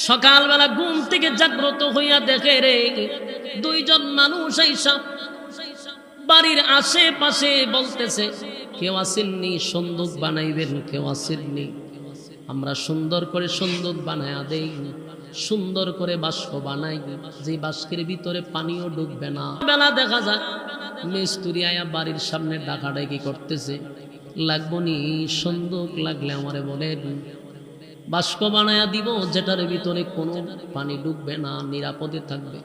সকালবেলা ঘুম থেকে জাগ্রত হইয়া দেখে রে দুইজন মানুষ আইসা বাড়ির আশেপাশে বলতেছে, কেউ আসেননি সন্দুক বানাইবেন, কেউ আসেননি, আমরা সুন্দর করে সন্দুক বানায়া দেই, সুন্দর করে বাস্ক বানাই, যে বাস্কের ভিতরে পানিও ডুববে না। বেলা দেখা যায় মিস্ত্রি আয়া বাড়ির সামনে ডাকাডাকি করতেছে, লাগবো নি সন্দুক, লাগলে আমারে বলেন, বাস্ক বানায়া দিব যেটার ভিতরে কোনো পানি ডুববে না, নিরাপদে থাকবে।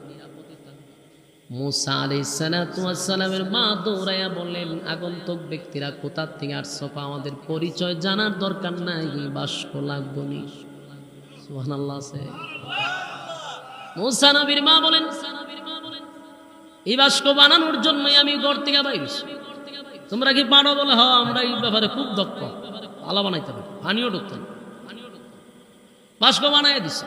মুসা আলাইহিস সালাতু ওয়াস সালামের মা দৌড়াইয়া বললেন, আগন্তুক ব্যক্তিরা কোথা থেকে আসছো, আমাদের পরিচয় জানার দরকার নাই, বাস্ক লাগবো নি। সুবহানাল্লাহ। মুসা নবীর মা বলেন, এই বাস্ক বানানোর জন্যই আমি ঘর থেকে বাইরেছি। তোমরা কি পারো? বলে হ্যাঁ, আমরা এই ব্যাপারে খুব দক্ষ, আলা বানাইতে পারি, পানিও ঢুকতেন। বাস্ক বানায় দিছে।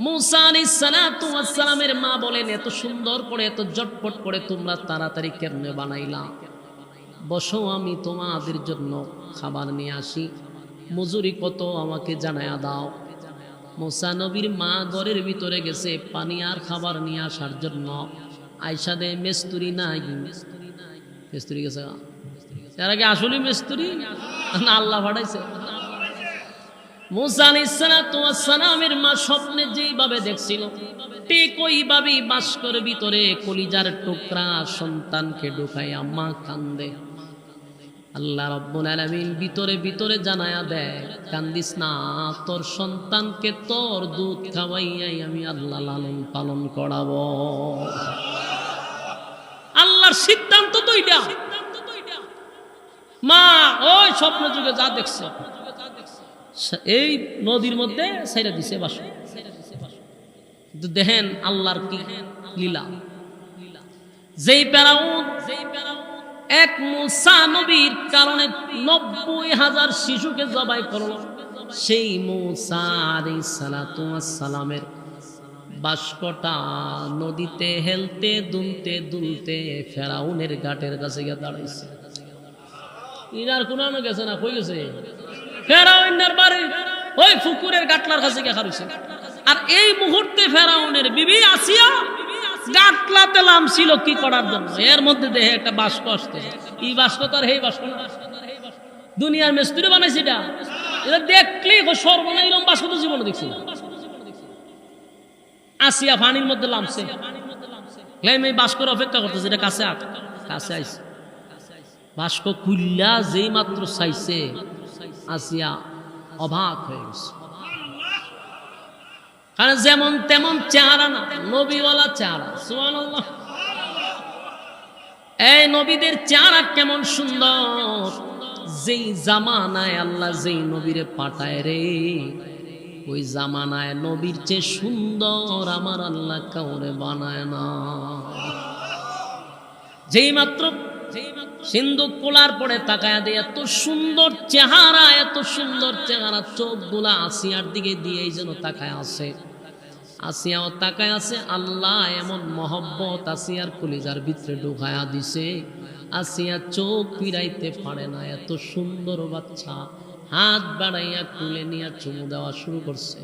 মুসা আলাইহিস সালাতু ওয়াস সালামের মা বলেন, এত সুন্দর করে এত ঝটপট করে তোমরা তাড়াতাড়ি কেমনে বানাইলা? বসো, আমি তোমাদের জন্য খাবার নিয়ে আসি, মজুরি কত আমাকে জানায়া দাও। মুসা নবীর মা ঘরের ভিতরে গেছে পানি আর খাবার নিয়ে আসার জন্য। আয়সা দে মিস্ত্রি নাই, মিস্ত্রি গেছে। এর আগে আসলে মিস্ত্রি না আল্লাহ পাঠাইছে? মুসা আলাইহিস সালাতু ওয়াস সালামের মা স্বপ্নে যেইভাবে দেখছিল ঠিক ওইভাবেই বাস্কর ভিতরে কলিজার টুকরা সন্তানকে ঢুকাইয়া মা কান্দে। আল্লাহ রাব্বুল আলামিন ভিতরে ভিতরে জানায়া দেয়, কান্দিস না, তোর সন্তানকে তোর দুধ খাওয়াইয়াই আমি আল্লাহ লালন পালন করাবো। আল্লাহর সিদ্ধান্ত তো এটা। মা ওই স্বপ্ন যুগে যা দেখছে এই নদীর মধ্যে ছাইরা দিছে বাসন। দেখেন আল্লাহর কি লীলা। যেই ফেরাউন এক মুসা নবীর কারণে ৯০,০০০ শিশুকে জবাই করলো, সেই মুসা আলাইহিস সালাতু ওয়াস সালামের বাস্কটা নদীতে হেলতে দুলতে দুলতে ফেরাউনের ঘাটের কাছে গিয়ে দাঁড়াইছে। ইনার কোনানো গেছে না, কই গেছে? ফেরাউনের বাড়ি ওই পুকুরের গাটলার কাছে গিয়ে খারুছে। আর এই মুহূর্তে ফেরাউনের বিবি আসিয়া গাটলাতে নামছিল কি করার জন্য, এর মধ্যে দেখে একটা বাস্ক আসতে। এই বাস্ক তো আর এই বাস্ক না, দুনিয়ার মিস্ত্রি বানাইছে এটা। এটা দেখলেই সর্বনা, এরকম বাস্ক তো জীবনে দেখছি না। আসিয়া পানির মধ্যে নামছে, এই বাস্কর অপেক্ষা করতেছে, এটা কাছে কাছে আইছে। বাস্ক খুললা যেই মাত্র চাইছে আসিয়া অবাক হয়ে গেছে। কারণ যেমন তেমন চেহারা না, নবীওয়ালা চেহারা। সুবহানাল্লাহ। এই নবীদের চেহারা কেমন সুন্দর। যেই জামানায় আল্লাহ যেই নবীরে পাঠায় রে, ওই জামানায় নবীর চেয়ে সুন্দর আমার আল্লাহ কাউরে বানায় না। যেই মাত্র সিন্ধুক খোলার পরে তাকায়া দিয়ে এত সুন্দর চেহারা, এত সুন্দর চেহারা, চোখগুলা আসিয়ার দিকে দিয়েই যেন তাকায় আছে। আসিয়াও তাকায় আছে। আল্লাহ এমন মহব্বত আসিয়ার কলিজার ভিতরে ঢুকায়া দিছে, আসিয়া চোখ ফিরাইতে পারে না। এত সুন্দর বাচ্চা হাত বাড়াইয়া কুলে নিয়ে চুমু দেওয়া শুরু করছে।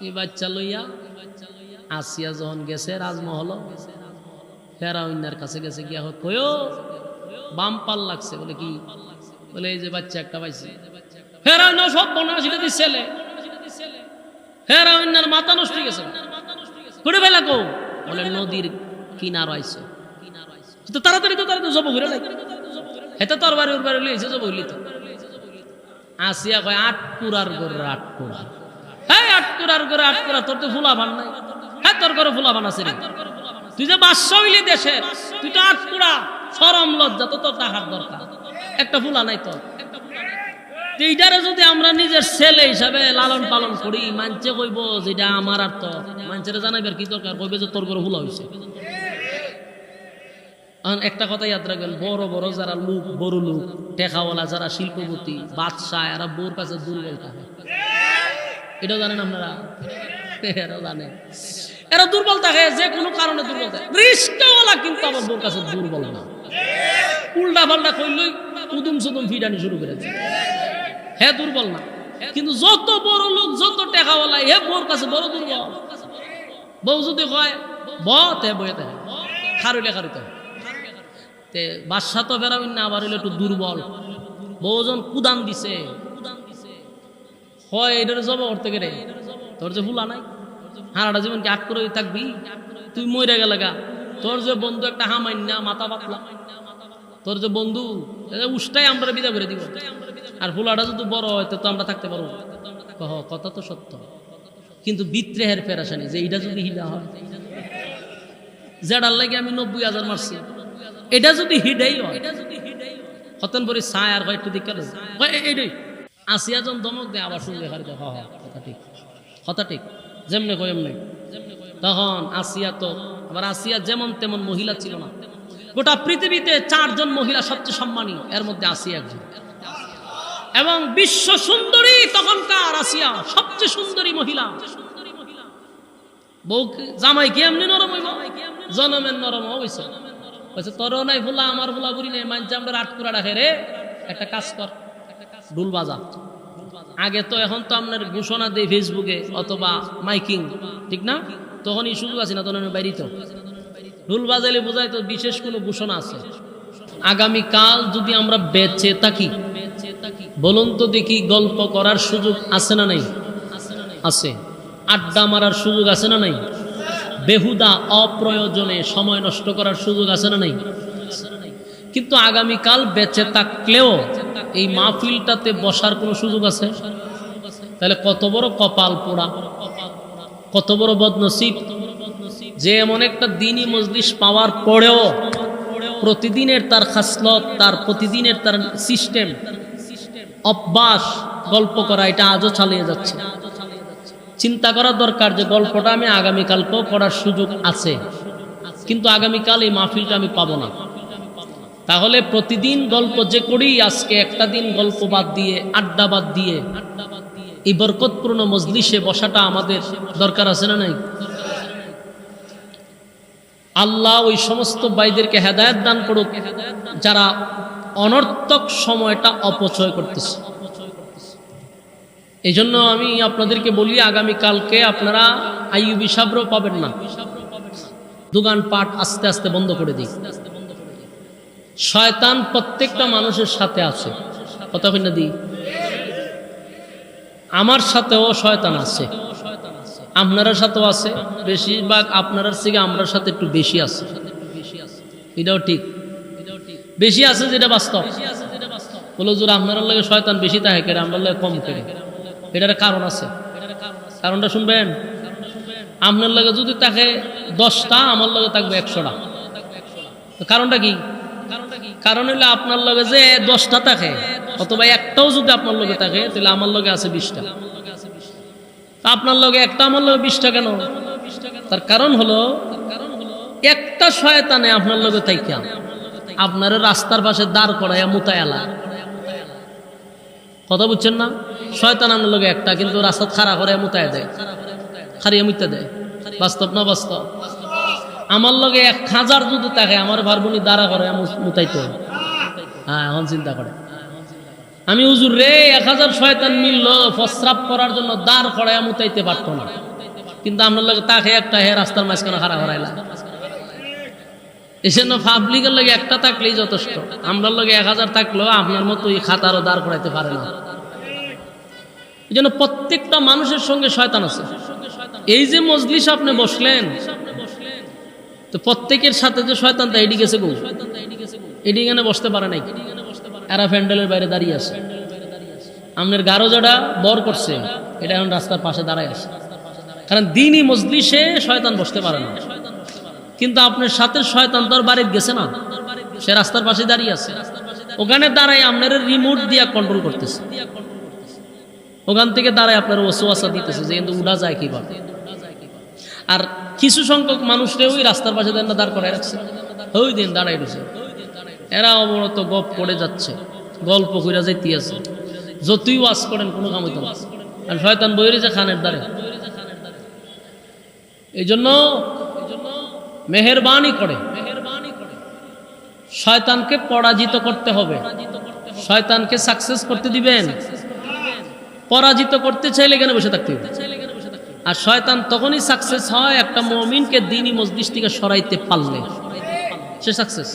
এই বাচ্চা লইয়া আসিয়া যখন গেছে রাজমহল, ফেরাউনের কাছে গেছে, গিয়া কয়ো বাম পাল লাগছে। বলে কি? বলে এই যে বাচ্চা একটা পাইছে। ফেরাউন সব বনাশিলে দি ছেলে, ফেরাউনের মাথা নষ্ট হয়ে গেছে। করে ফেলা কো? বলে নদীর কিনার আইছে। তো তাড়াতাড়ি জব ঘুরে লাগে, হেতে তোর বাড়ি ওর বাড়ি লইছে, জব হইলি তো। আসিয়া কয় ৮ কুড়ার গরু ৮ কুড়া। হ্যাঁ ৮ কুড়ার গরু ৮ কুড়া, তোর তো ফুলা ভান নাই। হ্যাঁ তোর ঘরে ফুলা ভান আছে রে, তুই যে বাদশা হইলি দেশের, তুই তো ৮ কুড়া। শরম লজ্জা তো তোর টাকার দরকার, একটা ফুলা নাই তোর। এইটারে যদি আমরা নিজের ছেলে হিসাবে লালন পালন করি, মানছে কইব যেটা আমার। আর তো মানছেরে জানাইবার কি দরকার, কইবে যে তোর ঘরে ফুলা হইছে। একটা কথা ইয়াদ রাখবেন, বড় বড় যারা লোক, বড় লোক, টেকাওয়ালা যারা শিল্পপতি, বাদশাহ, এরা বউর কাছে দুর্বল থাকে। এটাও জানেন আপনারা? এরা জানে, এরা দুর্বল থাকে, যে কোনো কারণে দুর্বল থাকে। রিস্কাওয়ালা কিন্তু আমার বউর কাছে দুর্বল না, উল্টা পাল্টা কইলই উদুম সুদুম ফিডানি শুরু করে দেয়। হ্যাঁ দুর্বল না, কিন্তু যত বড় লোক, যত টাকাওয়ালা, এ বউর কাছে বড় দুর্বল। বউ যদি কয় বে বইতে খারুলে খারুতে তে বাদশা তো বেরাবেন না, আবার হইলে একটু দুর্বল। বউজন কুদান দিছে, হয় এটার জব করতে গেলে তোর যে ভুলা নাই, হারাটা জীবন কি আট করে থাকবি? তুই মরে গেলে গা, তোর যে বন্ধু একটা হামাইন না, মাথা পাতলা, তোর যে বন্ধু উষ্টাই আমরা বিদা করে দিব। আর ফুলাটা যদি বড় হয় তো আমরা থাকতে পারবো। কথা তো সত্য, কিন্তু বিত্রেহের ফেরাসানি যে এইটা যদি হিলা হয়, যেটার লাগে আমি 90,000 মারছি, এটা যদি হিডেই হয়, হতেন পরে ছায় আর একটু দিকে এইটাই আসিয়া জন দমক দেয়, আবার শুনলে হারি দেয়। কথা ঠিক, কথা ঠিক, যেমনে কয় এমনি। তখন আসিয়া তো আবার আসিয়া যেমন তেমন মহিলা ছিল না। গোটা পৃথিবীতে 4 জন মহিলা সবচেয়ে সম্মানী, এর মধ্যে আসিয়া একজন। এবং বিশ্ব সুন্দরী তখনকার আসিয়া সবচেয়ে সুন্দরী মহিলা। বউ জামাই কি এমনি নরম হইব? জনমের নরম হইছে। তোর নাই ভুলা, আমার ভুলা বুড়ি নেই, মানছে আমরা আটকুরা রাখে রে। একটা কাজ কর, ঢুল বাজা। আগে তো, এখন তো আপনার ঘোষণা দেয় ফেসবুকে অথবা মাইকিং, ঠিক না? তখন এই সুযোগ আছে না, তখন বাইরে তো ঢুল বাজাইলে বোঝায় তো বিশেষ কোনো ঘোষণা আছে। আগামীকাল যদি আমরা বেঁচে থাকি, বলুন তো দেখি, গল্প করার সুযোগ আছে না নাই? আছে। আড্ডা মারার সুযোগ আছে না নাই? বেহুদা অপ্রয়োজনে সময় নষ্ট করার সুযোগ আছে না নাই? কিন্তু আগামীকাল বেঁচে থাকলেও এই মাহফিলটাতে বসার কোনো সুযোগ আছে? তাহলে কত বড় কপাল পোড়া, কত বড় বদনসিব যে এমন একটা দিনই মজলিস পাওয়ার পরেও প্রতিদিনের তার খাসলত, তার প্রতিদিনের তার সিস্টেম, অভ্যাস গল্প করা, এটা আজও চালিয়ে যাচ্ছে। চিন্তা করা দরকার যে গল্পটা আমি আগামীকালকেও করার সুযোগ আছে, কিন্তু আগামীকাল এই মাহফিলটা আমি পাবো না। তাহলে প্রতিদিন গল্প যে করি, আজকে একটা দিন গল্প বাদ দিয়ে, আড্ডা বাদ দিয়ে এই বরকতপূর্ণ মজলিসে বসাটা আমাদের দরকার আছে না নাই? আল্লাহ ওই সমস্ত ভাইদেরকে হেদায়েত দান করুক যারা অনর্থক সময়টা অপচয় করতেছে। এই জন্য আমি আপনাদেরকে বলি, আগামীকালকে আপনারা আইয়ুবী সাবরও পাবেন না। দোকানপাট আস্তে আস্তে বন্ধ করে দিই। শয়তান প্রত্যেকটা মানুষের সাথে আছে, কথা কই না দিই? আমার সাথেও শয়তান আছে, আপনার সাথেও আছে। বেশিরভাগ আপনার থেকে আমার সাথে একটু বেশি আছে, এটাও ঠিক। বেশি আছে যেটা বাস্তব। বলো জোর আপনার লাগে শয়তান বেশি থাকে কেন, আমার লাগে কম করে, এটার কারণ আছে। কারণটা শুনবেন। আপনার লাগে যদি থাকে 10টা, আমার লাগে থাকবে 100টা। কারণটা কি? কারণ হইলে আপনার লগে যে 10টা থাকে, অথবা একটাও যদি আপনার লগে থাকে, তাহলে আমার লগে আছে 20টা। আপনার লগে একটা, আমার লগে 20টা কেন? তার কারণ হলো একটা শয়তানে আপনার লগে থাইকা আপনার রাস্তার পাশে দাঁড় করাইয়া মুতায়ালা। কথা বুঝছেন না? শয়তান আপনার লগে একটা, কিন্তু রাস্তা খাড়া করাইয়া মুতায়া দেয়, খারিয়া মুতা দেয়। বাস্তব না বাস্তব? আমার লগে 1000 যদি থাকে, আমার ভারবনি দাঁড়া করে মুতাইতে। হ্যাঁ, এখন চিন্তা করে আমি হুজুর রে 1000 শয়তান মিলল প্রস্রাব করার জন্য দাঁড় করাইয়া মুতাইতে পারতো না, কিন্তু আপনার লগে তাকে একটা হে রাস্তার মাঝখানে খাড়া করাইলা। এই জন্য পাবলিকের লগে একটা থাকলেই যথেষ্ট। আমরা লগে 1000 থাকলেও আপনার মতো এই খাতারও দাঁড় করাইতে পারে না। এই জন্য প্রত্যেকটা মানুষের সঙ্গে শয়তান আছে। এই যে মজলিস আপনি বসলেন, তো প্রত্যেকের সাথে যে শয়তান, তা এডি গেছে গো, এডি এখানে বসতে পারে নাই, এরা প্যান্ডেলের বাইরে দাঁড়িয়ে আছে। আপনার গারো যারা বর করছে, এটা এখন রাস্তার পাশে দাঁড়ায় আছে। কারণ দিনই মজলিসে শয়তান বসতে পারে না, কিন্তু আপনার সাথে শয়তান তোর বাড়িতে গেছে না, সে রাস্তার পাশে দাঁড়িয়ে আছে। ওখানে দাঁড়ায় আপনার রিমোট দিয়া কন্ট্রোল করতেছে, ওখান থেকে দাঁড়ায় আপনার ওয়াসওয়াসা দিতেছে যে কিন্তু উড়া যায় কিভাবে। আর কিছু সংখ্যক মানুষরে ওই রাস্তার পাশে দাঁড় করায় রাখছে, ওই দিন দাঁড়াই রয়েছে। এরা অবনত গপ করে যাচ্ছে, গল্প কইরা যাইতে আছে। যতই ওয়াজ করেন কোনো কাম হইতো না, আর শয়তান বই রয়েছে খানের দ্বারে। এই জন্য মেহেরবানি করে শয়তানকে পরাজিত করতে হবে, শয়তানকে সাকসেস করতে দিবেন। পরাজিত করতে চাইলে এখানে বসে থাকতে হবে। আর শয়তান তখনই সাকসেস হয় একটা মুমিনকে দ্বীনি মজলিস থেকে সরাইতে পারলে সে সাকসেস।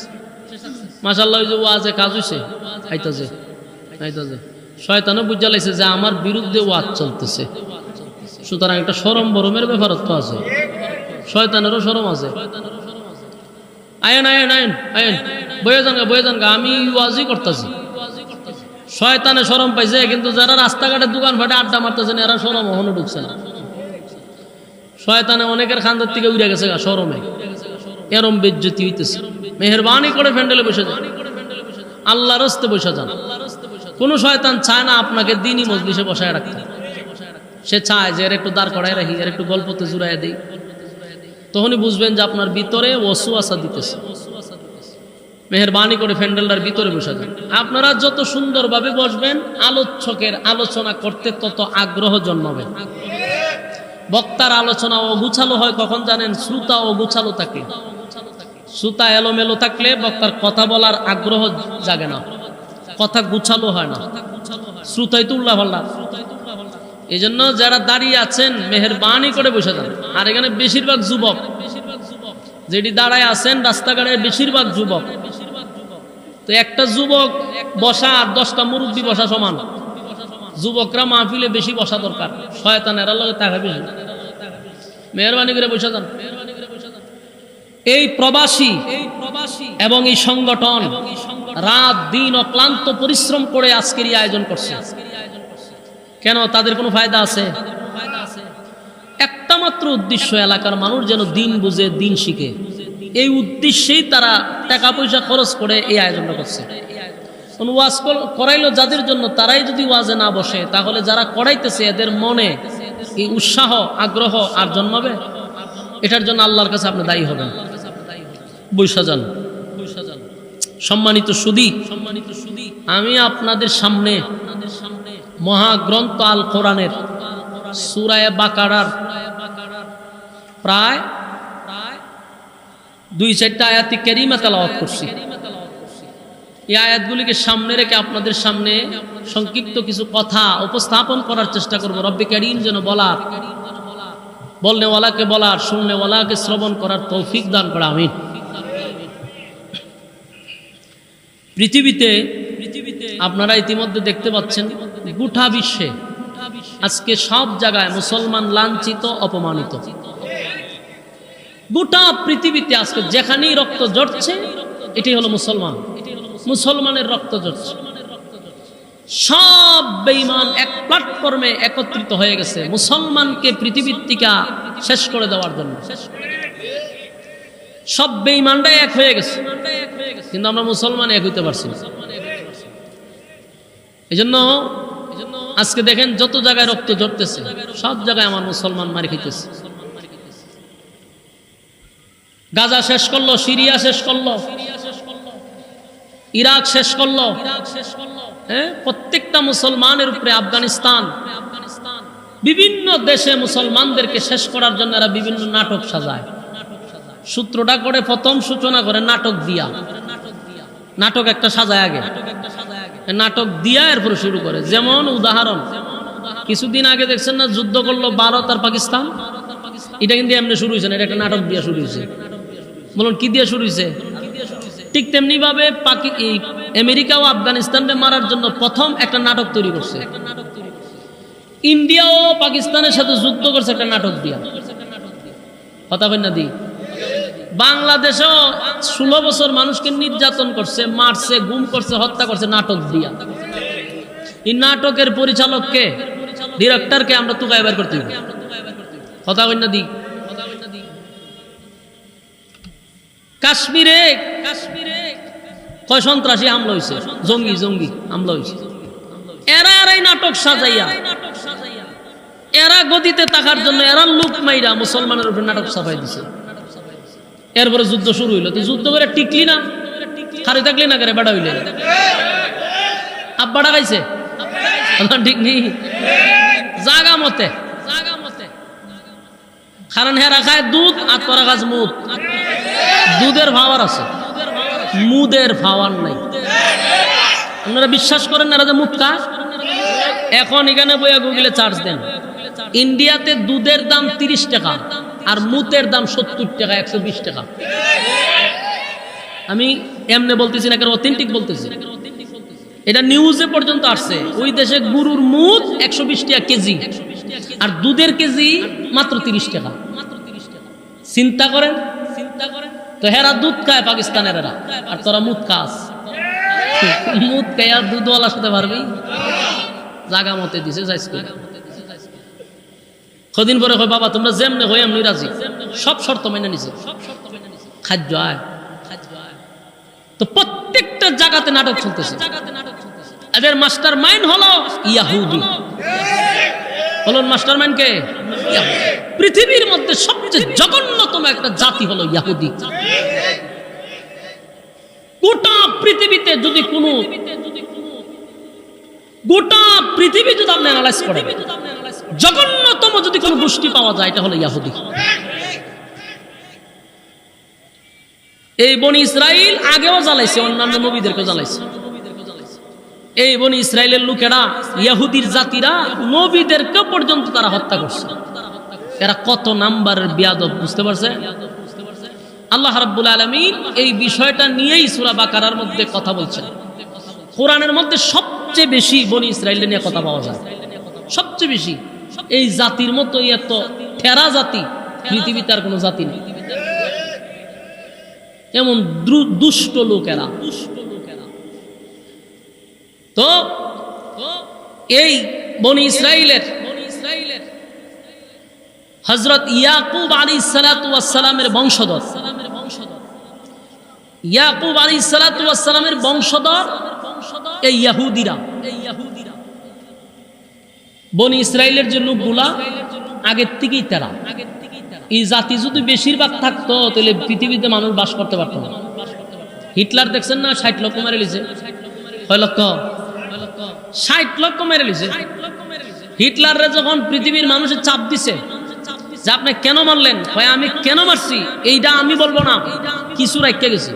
মাশাআল্লাহ, ওই যে ওয়াজে কাজ হইছে, আইতাছে শয়তানও বুঝা লাইছে যে আমার বিরুদ্ধে ওয়াজ চলতেছে, সুতরাং একটা শরম বরমের ব্যাপারত্ব আছে, শয়তানেরও শরম আছে। আয়েন আয়েন আয়েন আয়েন, বয়ে যান গা, আমি ওয়াজই করতেছি। শয়তানে শরম পাইছে, কিন্তু যারা রাস্তাঘাটে দোকান ফাটে আড্ডা মারতেছেন এরা শরম ওখানে ঢুকছে না। শয়তানে অনেকের খান্দার থেকে উড়ে গেছে শরমে, এরম বেজ্জতি হইতেছে। মেহেরবানি করে প্যান্ডেলে বসে যান, আল্লাহর রাস্তে বসে যান। কোন শয়তান চায় না আপনাকে দ্বীনি মজলিসে বসায় রাখতে, সে চায় যে এর একটু দাঁড় করায় রাখি, এর একটু গল্পতে জুড়াই দিই, তখনই বুঝবেন যে আপনার ভিতরে ওয়াসওয়াসা দিতেছে। মেহেরবানি করে প্যান্ডেলটার ভিতরে বসে যান। আপনারা যত সুন্দরভাবে বসবেন আলোচকের আলোচনা করতে তত আগ্রহ জন্মাবে। বক্তার আলোচনা অগুছালো হয় কখন জানেন? শ্রোতা অগুছালো থাকে, শ্রোতা এলোমেলো থাকলে বক্তার কথা বলার আগ্রহ জাগে না, কথা গুছালো হয় না, শ্রোতাই তো উল্লাপাল্লা। এই জন্য যারা দাঁড়িয়ে আছেন মেহেরবানি করে বসে যান। আর এখানে বেশিরভাগ যুবক, যেটি দাঁড়ায় আছেন রাস্তাঘাটে বেশিরভাগ যুবক, তো একটা যুবক বসা আর 10টা মুরব্বী বসা সমান। যুবকরা মাহফিলে বেশি বসা দরকার, শয়তানেরা লগে তাকে বেশি। মেহেরবানি করে বসে যান। এই প্রবাসী এবং এই সংগঠন রাত দিন অক্লান্ত পরিশ্রম করে আজকের এই আয়োজন করছে। কেন? তাদের কোনো ফায়দা আছে? একটা মাত্র উদ্দেশ্য, এলাকার মানুষ যেন দিন বুঝে দিন শিখে। এই উদ্দেশ্যেই তারা টাকা পয়সা খরচ করে এই আয়োজনটা করছে। ওয়াজ করাইলো যাদের জন্য, তারাই যদি ওয়াজে না বসে, তাহলে যারা করাইতেছে এদের মনে এই উৎসাহ আগ্রহ আর জন্মাবে? এটার জন্য আল্লাহর কাছে আপনি দায়ী হবেন। বৈশা যান। সম্মানিত সুদী, আমি আপনাদের সামনে মহাগ্রন্থ আল কোরআনের সূরা বাকারার প্রায় 2-4টা আয়াত কারীমা তেলাওয়াত করছি। এই আয়াতগুলিকে সামনে রেখে আপনাদের সামনে সংক্ষিপ্ত কিছু কথা উপস্থাপন করার চেষ্টা করব। রব্বে কারীম যেন বলনেওয়ালাকে বলার, শুননেওয়ালাকে শ্রবণ করার তৌফিক দান করে, আমিন। পৃথিবীতে আপনারা ইতিমধ্যে দেখতে পাচ্ছেন গোটা বিশ্বে আজকে সব জায়গায় মুসলমান লাঞ্ছিত, অপমানিত। গোটা পৃথিবীতে আজকে যেখানেই রক্ত ঝরছে এটি হলো মুসলমান, মুসলমানের রক্ত ঝরছে। সব বেঈমান এক প্ল্যাটফর্মে একত্রিত হয়ে গেছে মুসলমানকে পৃথিবীর থেকে শেষ করে দেওয়ার জন্য। সব বেঈমানরা এক হয়ে গেছে, কিন্তু আমরা মুসলমান এক হইতে পারছি না। এই জন্য আজকে দেখেন যত জায়গায় রক্ত ঝরতেছে সব জায়গায় আমার মুসলমান মারি খাইতেছে। গাজা শেষ করলো, সিরিয়া শেষ করলো, ইরাক শেষ করলো, প্রত্যেকটা মুসলমানের উপরে আফগানিস্তান, বিভিন্ন দেশে মুসলমানদেরকে শেষ করার জন্য এরা বিভিন্ন নাটক সাজায়। সূত্রটা করে প্রথম সূচনা করে নাটক দিয়া, নাটক একটা সাজায় আগে, নাটক দিয়া এরপরে শুরু করে। যেমন উদাহরণ, কিছুদিন আগে দেখছেন না যুদ্ধ করলো ভারত আর পাকিস্তান, এটা কিন্তু এমনি শুরু হয়েছে না, এটা একটা নাটক দিয়া শুরু হয়েছে। বলুন কি দিয়ে শুরু হয়েছে? ঠিক তেমনি ভাবে আমেরিকা ও আফগানিস্তানকে মারার জন্য প্রথম একটা নাটক তৈরি করছে। ইন্ডিয়া ও পাকিস্তানের সাথে যুদ্ধ করছে একটা নাটক দিয়া, কথা বল না দি। বাংলাদেশও 16 বছর মানুষকে নির্যাতন করছে, মারছে, গুম করছে, হত্যা করছে নাটক দিয়া। এই নাটকের পরিচালককে, ডিরেক্টরকে আমরা তুকায় বের করতে হবে, কথা বল না দি। কাশ্মীরে কয় সন্ত্রাসী হামলা হয়েছে, জঙ্গি হামলা হয়েছে। এরা এই নাটক সাজাইয়া, এরা গদিতে থাকার জন্য এরা লোক মাইরা মুসলমানের উপরে নাটক ছাপাই দিছে। এরপরে যুদ্ধ শুরু হইলো, তো যুদ্ধ করে টিকলি না, খারে থাকলি না, করে বাড়া হইলে আব্বাটা খাইছে, ঠিক নেই জাগা মতে। কারণ হেরা খায় দুধ আর তোরা গাছ মুদ, দুধের ভাওয়ার আছে, মুদের ভাওয়ার নাই। আপনারা বিশ্বাস করেন না এরা যে মুদ খায়? এখন এখানে বইয়া গুগলে চার্জ দেন, ইন্ডিয়াতে দুধের দাম 30 টাকা আর মুতের দাম 70 টাকা, 120 টাকা। আমি এমনি বলতেছি না, কারণ অথেন্টিক বলতেছি, এটা নিউজে পর্যন্ত আসছে। ওই দেশে গরুর মুত 120 টাকা কেজি আর দুধের কেজি মাত্র 30 টাকা। চিন্তা করেন, তো হেরা দুধ খায় পাকিস্তানের এরা, আর তোরা মুত খাস। মুত খায় আর দুধওয়ালার সাথে পারবি? জাগা মতে দিছে কদিন পরে কয় বাবা তোমরা যেমনে হয়ে এমনি রাজি, সব শর্ত মেনে নিছে, খাদ্য আয়। তো প্রত্যেকটা জায়গাতে নাটক চলতেছে। এদের মাস্টার মাইন্ড হলো ইয়াহুদি। বলুন মাস্টার মাইন্ড কে? পৃথিবীর মধ্যে সবচেয়ে জঘন্যতম একটা জাতি হলো ইয়াহুদি। গোটা পৃথিবীতে যদি কোনো, গোটা পৃথিবী যদি আপনি অ্যানালাইজ করেন, জঘন্যতম যদি কোনো গোষ্ঠী পাওয়া যায় এটা হলো ইয়াহুদি। এই বনি ইসরাইল আগেও জ্বালাইছে, অন্যান্য নবীদেরকে জ্বালাইছে। এই বনি ইসরাইলের লোকেরা, ইহুদির জাতিরা নবীদেরকে পর্যন্ত তারা হত্যা করছে। এরা কত নাম্বারের বিয়াদব, বুঝতে পারছে? আল্লাহ রাব্বুল আলামিন এই বিষয়টা নিয়েই সূরা বাকারার মধ্যে কথা বলছেন। কোরআনের মধ্যে সবচেয়ে বেশি বনি ইসরাইল নিয়ে কথা পাওয়া যায়, সবচেয়ে বেশি। এই জাতির মতো এত ঠেরা জাতি পৃথিবীতে আর কোনো জাতি নেই। এমন দুষ্ট লোকেরা। তো এই বনি ইসরাইলের হযরত ইয়াকুব আলাইহিস সালাতু ওয়াস সালামের বংশধর, ইয়াকুব আলাইহিস সালাতু ওয়াস সালামের বংশধর এই ইহুদিরা। বনি ইসরাইলের যে লোকগুলা আগের থেকেই তারা, এই জাতি যদি বেশিরভাগ থাকতো তাহলে পৃথিবীতে মানুষ বাস করতে পারত না। হিটলার দেখছেন না, 60 লক্ষ মেরে লিছে। কয় লক্ষ? 60 লক্ষ মেরে লিছে। হিটলাররে যখন পৃথিবীর মানুষের চাপ দিছে যে আপনি কেন মারলেন, কয় আমি কেন মারছি এইটা আমি বলবো না, কিছু রাইখা গেছি,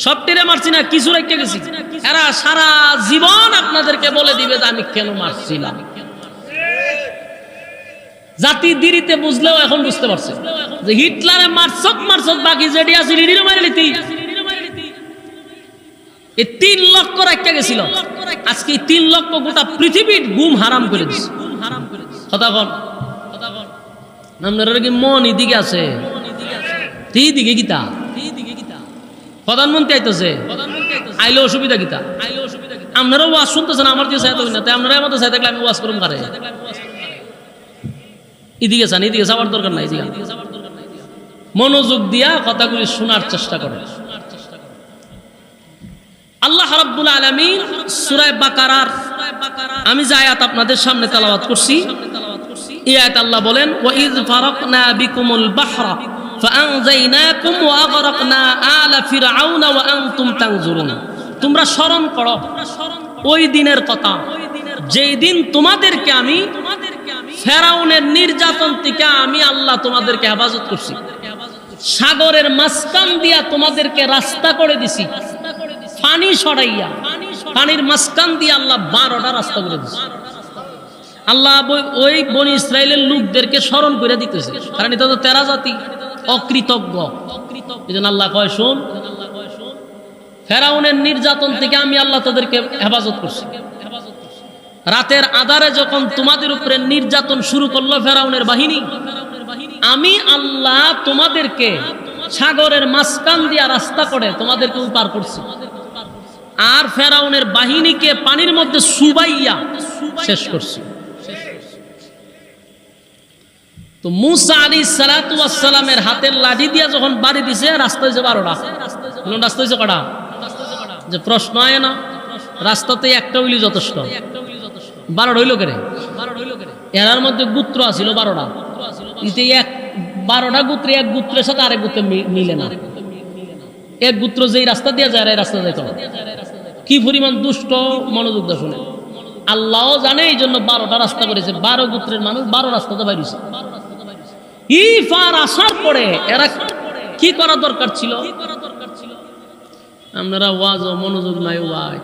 সব টেরে মারছি না, কিছু রাইখা গেছি। এরা সারা জীবন আপনাদেরকে বলে দিবে যে আমি কেন মারছিলাম। জাতি দেরিতে বুঝলেও এখন বুঝতে পারছে যে হিটলারে মারছত, বাকি যেটি আছে রিডিরও মারে লিতি। এই 3 লক্ষ রাখা গেছিল, আজকে 3 লক্ষ গোটা পৃথিবীর গুম হারাম করে দিছে। কথা বল, আপনার কি মন এদিকে আছে? দিকে গীতা প্রধানমন্ত্রী আইতেছে, আইলে অসুবিধা গীতা। আপনারাও ওয়াজ শুনতেছেন, আমার দিয়ে চাইতে না, তাই আপনারা আমাদের চাই থাকলে আমি ওয়াজ করুন কারে? এদিকে চান, এদিকে যাওয়ার দরকার নাই। মনোযোগ দিয়া কথাগুলি শোনার চেষ্টা করেন। আল্লাহ রাব্বুল আলামিন সূরা বাকারার আমি যে আয়াত আপনাদের সামনে তেলাওয়াত করছি, এই আয়াত আল্লাহ বলেন, ওয়া ইয ফারাকনা বিকুমুল বাহরা ফাআনজাইনাকুম ওয়া আগরাকনা আলা ফিরআউনা ওয়া আনতুম তানজুরুন। তোমরা স্মরণ করো ওই দিনের কথা, যেই দিন তোমাদেরকে আমি ফেরাউনের নির্যাতন থেকে আমি আল্লাহ তোমাদেরকে হেফাজত করছি, সাগরের মাঝখান দিয়া তোমাদেরকে রাস্তা করে দিছি, পানি সরাইয়া পানির মাঝখান দিয়ে আল্লাহ 12টা রাস্তা করে দিছে। আল্লাহ ওই বনি ইসরাইলের লোকদেরকে স্মরণ করে দিতেছে, কারণ এটা তো তেরা জাতি, অকৃতজ্ঞ। এজন্য আল্লাহ কয়, শোন, ফেরাউনের নির্যাতন থেকে আমি আল্লাহ তাদেরকে হেফাজত করছি। রাতের আধারে যখন তোমাদের উপরে নির্যাতন শুরু করলো ফেরাউনের বাহিনী, আমি আল্লাহ তোমাদেরকে সাগরের মাঝখান দিয়া রাস্তা করে তোমাদেরকে পার করছি, আর ফেরাউনের বাহিনীকে পানির মধ্যে সুবাইয়া শেষ করছি। তো মুসা আলাইহিস সালাতু ওয়াস সালামের হাতের লাঠি দিয়া যখন বাড়ি দিছে, রাস্তা হয়েছে 12টা। রাস্তা হয়েছে কটা? যে প্রশ্ন আয় না, রাস্তাতে একটা হইলে যথেষ্ট, 12টা হইল কেন? এর মধ্যে গোত্র আছিল 12টা, 12টা গোত্রে এক গোত্রের সাথে আরেক গোত্রে মিলে না। এক গোত্র যেই রাস্তা দিয়ে যায় এই রাস্তা যাইত। কি পরিমাণ দুষ্ট, মনোযোগ দিয়ে শুনে। আল্লাহ জানে এই জন্য 12টা রাস্তা করেছে, 12 গোত্রের মানুষ 12 রাস্তাতে বাইরেছে। ইফার আসার পরে এরা কি করা দরকার ছিল? আপনারা ওয়াজ ও মনোযোগ নাই ভাই,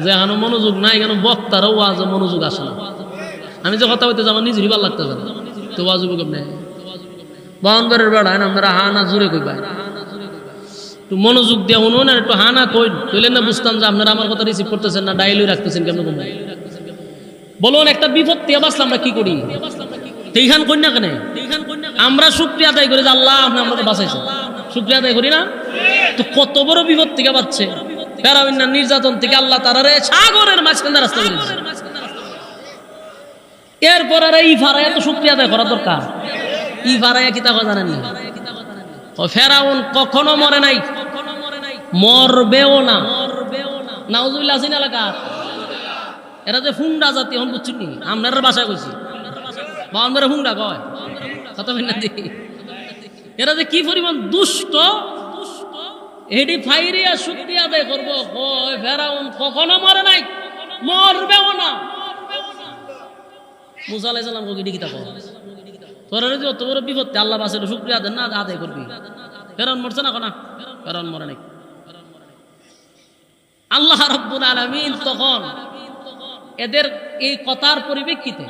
যে এখানে মনোযোগ নাই, কেন বক্তারও ওয়াজ মনোযোগ আসে না। আমি যে কথা বলতে আমার নিজেরই ভালো লাগতে জানো তো ওয়াজ কেমনে বাউন্ডারের বেড়া আমরা হানা জুড়ে কই পাই একটু মনোযোগ দিয়ে শুনুন আর একটু হানা কই তৈলেন না বুঝতাম যে আপনারা আমার কথা রিসিভ করতেছেন না, ডাইলই রাখতেছেন কেমন কম বলুন। একটা বিপদ থেকে বাঁচলাম আমরা কি করি? এইখান কই না কেন আমরা শুকরিয়া আদায় করি যে আল্লাহ আপনি আমাকে বাঁচাইছেন, শুকরিয়া আদায় করি না? তো কত বড় বিপদ থেকে বাঁচছে, ফেরাউন নির্যাতন থেকে আল্লাহ তাআলা সাগরের মাঝখানে রাস্তা করে দিয়েছে। এরপর আর এই ফারায় তো শুকরিয়া আদায় করা দরকার। ই ফারায় কি তা জানেন না? ফেরাউন কখনো মরে নাই, মরবেও না। নাউজুবিল্লাহ আছেন এলাকার এরা যে ফুংডা জাতি হন বুঝছেন নি? আপনার বাসায় কইছি বাউন্ডারে ফুংডা কয় কথা বলেন না দেখি। এরা যে কি পরিমাণ দুষ্ট, এডি ফাইরিয়া শুকরিয়া আদায় করবো। কয় ফেরাউন কখনো মরে নাই, মরবেও না। মুসা আলাইহিস সালাম কই কি তা কয় তোরা যে অত বড় বিপদে আল্লাহ বাঁচাইলো শুকরিয়া দেন না আদায় করবি। ফেরাউন মরছে না কোনা? ফেরাউন মরে নাই। আল্লাহ রাব্বুল আলামিন তখন এদের এই কথার পরিপ্রেক্ষিতে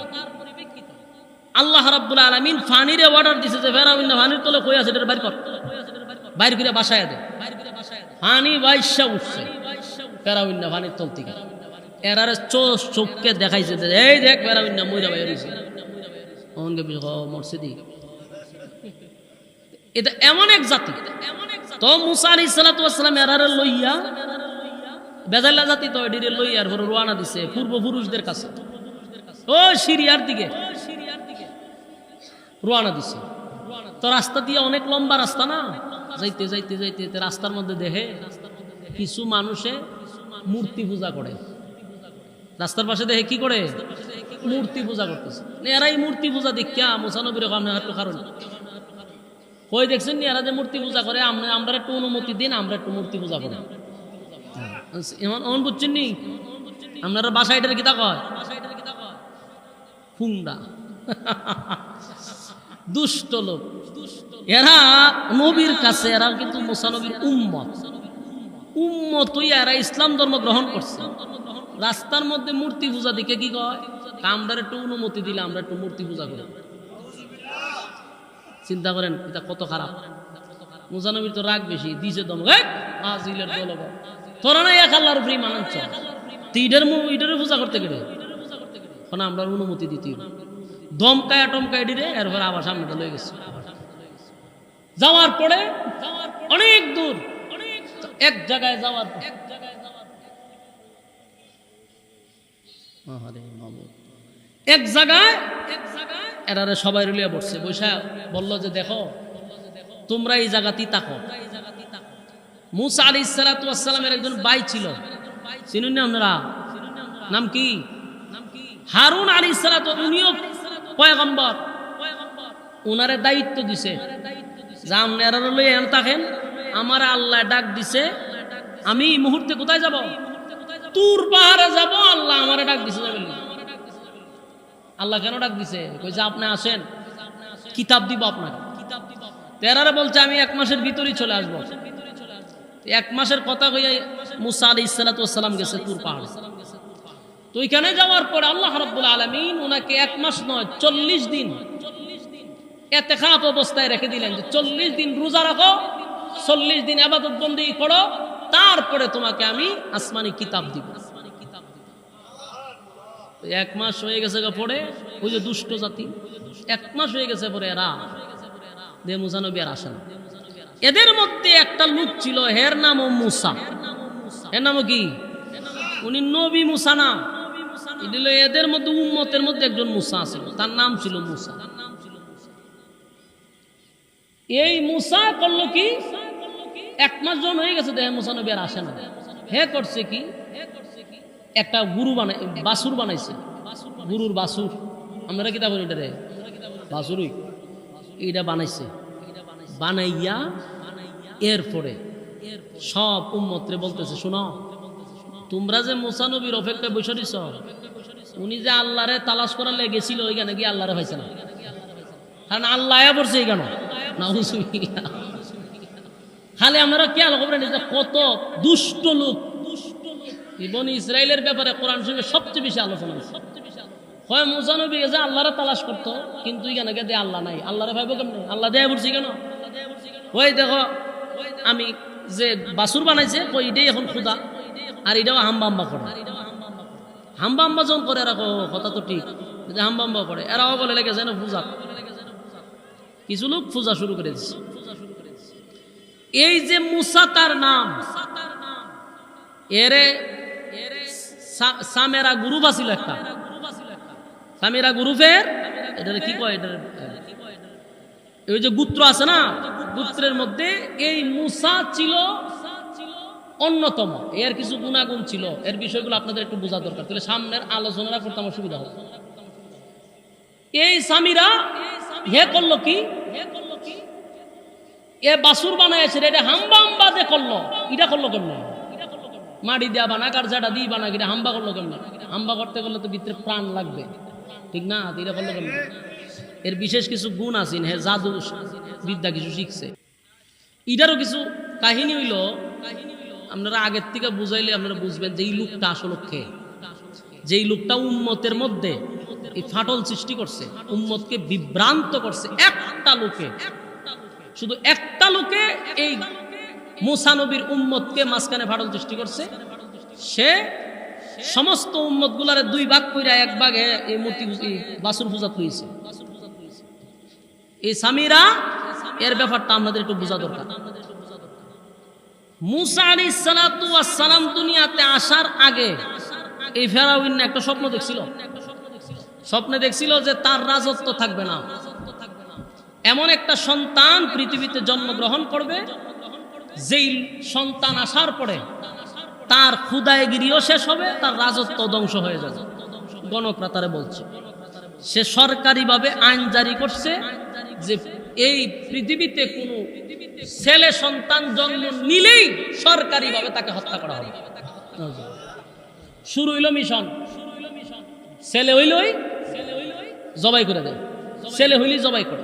আল্লাহ রাব্বুল আলামিন ফানিরে অর্ডার দিছে যে ফেরাউন না ফানির তলে কই আছে এটা বাইর কর, বাইর করে বাসায় দে। ফানি বাইশা উঠছে ফেরাউন না ফানির তল থেকে। এরারে চোখকে দেখাইছে যে এই দেখ ফেরাউন না মইরা বাইর হইছে। অঙ্গে মরছে দি। এটা এমন এক জাতি। তো মুসা আলাইহিস সালাতু ওয়াস সালাম এরারে লইয়া বেজাল্লা জাতি তো এডিরে লইয়ার পরে রওনা দিছে পূর্বপুরুষদের কাছে, ও সিরিয়ার দিকে রওনা দিছে। তো রাস্তা দিয়ে অনেক লম্বা রাস্তা না, যাইতে যাইতে যাইতে রাস্তার মধ্যে দেখে কিছু মানুষে মূর্তি পূজা করে। রাস্তার পাশে দেখে কি করে? মূর্তি পূজা করতেছে। এরাই মূর্তি পূজা দেখিয়া মুসা নবীর কারণ কই দেখছেন নি? এরা যে মূর্তি পূজা করে আমরা একটু অনুমতি দিন, আমরা একটু মূর্তি পূজা করি। এমন বুঝছেন নি? আপনারা বাসায় এটার কিতা কয় ফুংডা দুষ্ট লোক। এরা নবীর কাছে এরা কিন্তু মুসা নবীর উম্মত হইয়া এরা ইসলাম ধর্ম গ্রহণ করছে। রাস্তার মধ্যে মূর্তি পূজা দিকে কি কয় আমরা একটু অনুমতি দিলে আমরা একটু মূর্তি পূজা করি। চিন্তা করেন এটা কত খারাপ। মুসা নবীর তো রাগ বেশি দিছে দম তোরা না এক আল্লাহর উপরেই মানাচ্ছ, ইটারে পূজা করতে গেলে আমরা অনুমতি দিতে দমকায় টমকায় দিলে। এরপর আবার সামনেটা লয়ে গেছে। যাওয়ার পরে অনেক দূর এক জায়গায় যাওয়ার এক জায়গায় এরারে সবাই রলিয়া পড়ছে। বৈশা বললো যে দেখো তোমরা এই জায়গাতেই তাকো। মুসা আলাইহিস সালাতু ওয়াস সালামের একজন ভাই ছিল, চিনুন না আপনারা? নাম কি? হারুন আলাইহিস সালাতু। উনিও পয়গম্বর। উনারে দায়িত্ব দিছে যে আপনারা লইয়া থাকেন, আমার আল্লাহ ডাক দিছে, আমি এই মুহূর্তে কোথায় যাব? তুর পাহাড়ে যাব। আল্লাহ আমারে ডাক দিছে যাবেন। আল্লাহ কেন ডাক দিছে? কই যে আপনি আসেন, কিতাব দিব আপনাকে। তেরারে বলছে আমি 1 মাসের ভিতরেই চলে আসবো। 1 মাসের কথা কইয়া মুসা আলাইহিস সালাতু ওয়াস সালাম গেছে তুর পাহাড়ে। তো ওইখানে যাওয়ার পরে আল্লাহ রাব্বুল আলামিন ওনাকে 1 মাস নয় 40 দিন ইতিকাফ অবস্থায় রেখে দিলেন যে 40 দিন রোজা রাখো, 40 দিন ইবাদত বন্দেগী করো, তারপরে তোমাকে আমি আসমানি কিতাব দিব। 1 মাস হয়ে গেছে পরে ওই যে দুষ্ট জাতি 1 মাস হয়ে গেছে পরে এরা দে মুসা নবী আর আসেন। এদের মধ্যে একটা লোক ছিল, এর নামও মুসা। এর নামও কি? উনি নবী মুসা না, এদের মধ্যে উম্মতের মধ্যে একজন মুসা ছিল, তার নাম ছিল মুসা। এই মুসা করলো কি? 1 মাস জন হয়ে গেছে দেখে মুসা নবী আর আসে না। হে করছে কি? একটা গুরু বাসুর বানাইছে, গুরুর বাসুর। আমরা কিতা বলি এটা রে বাসুরই, এইটা বানাইছে। বানাইয়া এরপরে সব উম্মতরে বলতেছে শোনো, তোমরা যে মুসা নবীর অপেক্ষায় বসে দিছ, উনি যে আল্লাহরে তালাশ করার লেগেছিল ওইখানে গিয়ে আল্লাহরে পাইছে না। কারণ আল্লাহ পড়ছে এই কেন না, খালি আমরা খেয়াল করবেন যে কত দুষ্ট লোক বনি ইসরাইলের ব্যাপারে কোরআন শরীফে সবচেয়ে বেশি আলোচনা আছে। হয় মুসা নবী যে আল্লাহরে তালাশ করতো, কিন্তু এখানে গিয়ে আল্লাহ নাই, আল্লাহরে ভাইবো কেমন, আল্লাহ দেয়া পড়ছি কেন? ওই দেখো আমি যে বাসুর বানাইছে ওই এটাই এখন খুদা, আর এটাও হাম্বা হাম্বা করে, হাম্বা হাম্বা যখন করে রাখো কথা তো ঠিক, হাম্বা হাম্বা করে এরাও বলে লেগে যায় না পূজা, কিছু লোক পূজা শুরু করে দিচ্ছে। এই যে মুসা তার নাম, এরে সামেরা গ্রুপ আছিল একটা, সামেরা গ্রুপের এটা কি কয়, এটা এই যে গোত্র আছে না, গোত্রের মধ্যে এই মুসা ছিল অন্যতম। এর কিছু গুণাগুণ ছিল, এর বিষয়গুলো আপনাদের একটু বোঝা দরকার, তাহলে সামনের আলোচনা করতে আমার সুবিধা হবে। এই সামিরা হে করলো কি, এ বাসুর বানাইছে, এটা হাম্বা হাম্বা দিয়ে করলো, এটা করলো কেমন, মাটি দেওয়া বানাক আর যেটা দিয়ে বানাক, এটা হাম্বা করলো কেমন? হাম্বা করতে গেলে তো ভিতরে প্রাণ লাগবে, ঠিক না? এটা করলো কেমন? এর বিশেষ কিছু গুণ আছে, হ্যাঁ জাদু বিদ্যা কিছু শিখছে। এটারও কিছু কাহিনী হইল, আপনারা আগের থেকে বুঝাইলে আপনারা বুঝবেন যে এই লোকটা আসলে কে, যেই লোকটা উম্মতের মধ্যে এই ফাটল সৃষ্টি করছে, উম্মতকে বিভ্রান্ত করছে। একটা লোকে, শুধু একটা লোকে এই মুসা নবীর উম্মতকে মাঝখানে ফাটল সৃষ্টি করছে। সে সমস্ত উম্মত গুলারে দুই ভাগ কইরা এক ভাগে এই মূর্তি বাসুর পূজা করেছে। এই সামিরা এর ব্যাপারটা আমাদের একটু বোঝা দরকার। মুসা আলাইহিস সালাতু ওয়াস সালাম দুনিয়াতে আসার আগে এই ফেরাউন একটা স্বপ্ন দেখছিল। স্বপ্নে দেখছিল যে তার রাজত্ব থাকবে না, এমন একটা সন্তান পৃথিবীতে জন্মগ্রহণ করবে, যেই সন্তান আসার পরে তার খুদাইগিরিও শেষ হবে, তার রাজত্ব ধ্বংস হয়ে যাবে। গণকরা তারে বলছে, সে সরকারিভাবে আইন জারি করছে যে এই পৃথিবীতে কোনো ছেলে সন্তান জন্ম নিলেই সরকারিভাবে তাকে হত্যা করা হবে। শুরু হইল মিশন, ছেলে হইলই জবাই করে দেয়, ছেলে হইলি জবাই করে,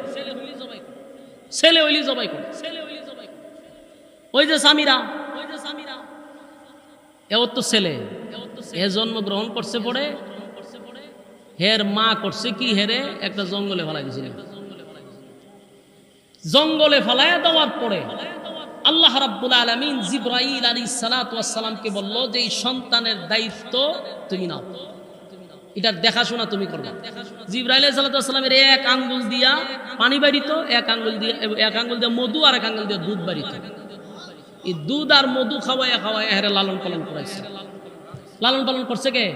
ছেলে হইলি জবাই করে। ওই যে সামিরা, এও তো ছেলে, এ জন্মগ্রহণ করছে পড়ে, হের মা করছে কি, হেরে একটা জঙ্গলে ফেলাই দিয়েছিল। জঙ্গলে ফেলায় দেওয়ার পরে আল্লাহ রাব্বুল আলামিন জিবরাইল আলাইহিস সালাতু ওয়াস সালামকে বলল যে এই সন্তানের দায়িত্ব তুমি নাও, এটার দেখাশোনা তুমি করবে। জিবরাইল আলাইহিস সালাতু ওয়াস সালামের এক আঙ্গুল দিয়া পানি বাড়িত, এক আঙ্গুল দিয়ে মধু, আর এক আঙ্গুল দিয়ে দুধ বাড়িত। এই দুধ আর মধু খাওয়াইয়া খাওয়াইয়া হেরে লালন পালন করাইছে। লালন পালন করছে কে?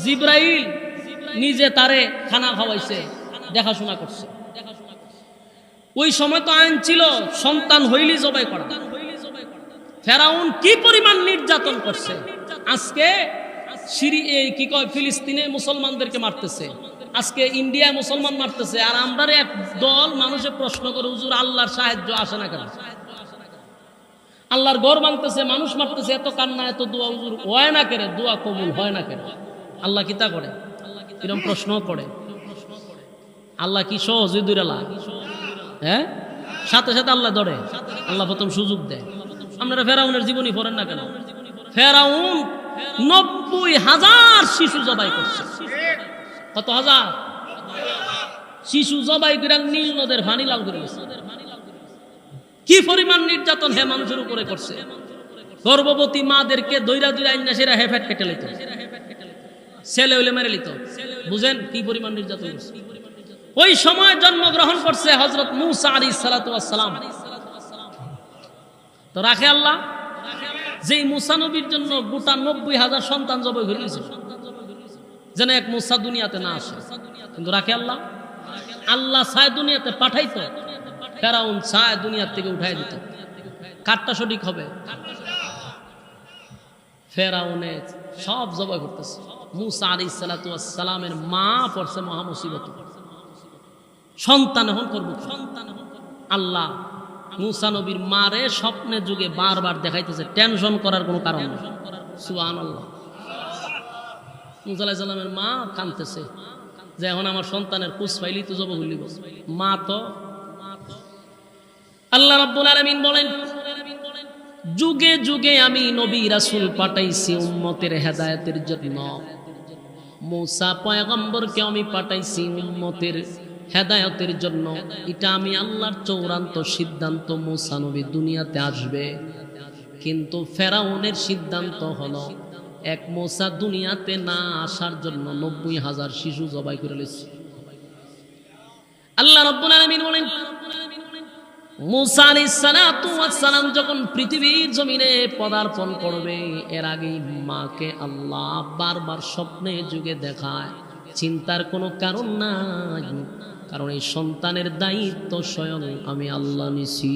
জিবরাইল নিজে তারে খানা খাওয়াইছে, দেখাশোনা করছে। ওই সময় তো আইন ছিল সন্তান হইলি জবাই করা। ফেরাউন কি পরিমাণ নির্যাতন করছে, আজকে কি কয় ফিলিস্তিনে মুসলমানদেরকে মারতেছে, আজকে ইন্ডিয়ায় মুসলমান মারতেছে, আর আমরা এক দল মানুষে প্রশ্ন করে হুজুর আল্লাহর সাহায্য আসে না কেন? আল্লাহর ঘর ভাঙতেছে, মানুষ মারতেছে, এত কান্না এত দোয়া, হুজুর হয় না কেন? দোয়া কবুল হয় না কেন? আল্লাহ কিতা করে? এরকম প্রশ্ন করে। আল্লাহ কি সহজে দূরেলা? হ্যাঁ, সাথে সাথে আল্লাহ ধরে, আল্লাহ প্রথম সুযোগ দেয়। আপনারা ফেরাউনের জীবনী পড়েন না কেন? ফেরাউন 90,000 শিশু জবাই করছে। কত হাজার শিশু জবাই করে নীল নদের পানি লাল করে গেছে। কি পরিমাণ নির্যাতন হে মানুষের উপরে করছে। গর্ভবতী মাদেরকে দইরা দইরা আইনা সেরা হেফেট কেটে লিত, ছেলে হইলে মেরে লিত। বুঝেন কি পরিমাণ নির্যাতন করছে। ওই সময় জন্মগ্রহণ করছে হযরত মূসা আলাইহিস সালাতু ওয়াস সালাম। তো রাখে আল্লাহ যেই মূসা নবীর জন্য গোটা 90,000 সন্তান জবাই করে দিয়েছে, যেন এক মূসা দুনিয়াতে না আসে। কিন্তু রাখে আল্লাহ, আল্লাহ ছায় দুনিয়াতে পাঠাইতো, ফেরাউন ছায় দুনিয়ার থেকে উঠাই দিত। কারটা সঠিক হবে? ফেরাউনে সব জবাই করতেছে। মূসা আলাইহিস সালাতু ওয়াস সালামের মা পড়ছে মহা মুসিবত, সন্তান এখন করব। আল্লাহ মূসা নবীর মারে স্বপ্নে যুগে বারবার দেখাইতেছে, টেনশন করার কোনো কারণ নেই। সুবহানাল্লাহ। মূসা আলাইহিস সালামের মা কাঁদতেছে যে এখন আমার সন্তানের কুছ পাইলি তো জব হইলিব। মা তো আল্লাহ রাব্বুল আলামিন বলেন যুগে যুগে আমি নবী রাসূল পাঠাইছি উম্মতের হেদায়েতের জন্য। মূসা পয়গম্বরকে আমি পাঠাইছি উম্মতের হেদায়েতের জন্য। এটা আমি আল্লাহর চূড়ান্ত সিদ্ধান্ত, মূসা নবী দুনিয়াতে আসবে। কিন্তু ফেরাউনের সিদ্ধান্ত হলো এক মূসা দুনিয়াতে না আসার জন্য ৯০,০০০ শিশু জবাই করে নিয়েছে। আল্লাহ রাব্বুল আলামিন বলেন, মূসা আলাইহিস সালাতু ওয়াস সালাম যখন পৃথিবীর জমিনে পদার্পণ করবে, এর আগেই মাকে আল্লাহ বারবার স্বপ্নে যুগে দেখায়। চিন্তার কোনো কারণ নাই, কারণ এই সন্তানের দায়িত্ব স্বয়ং আমি আল্লাহ নিছি।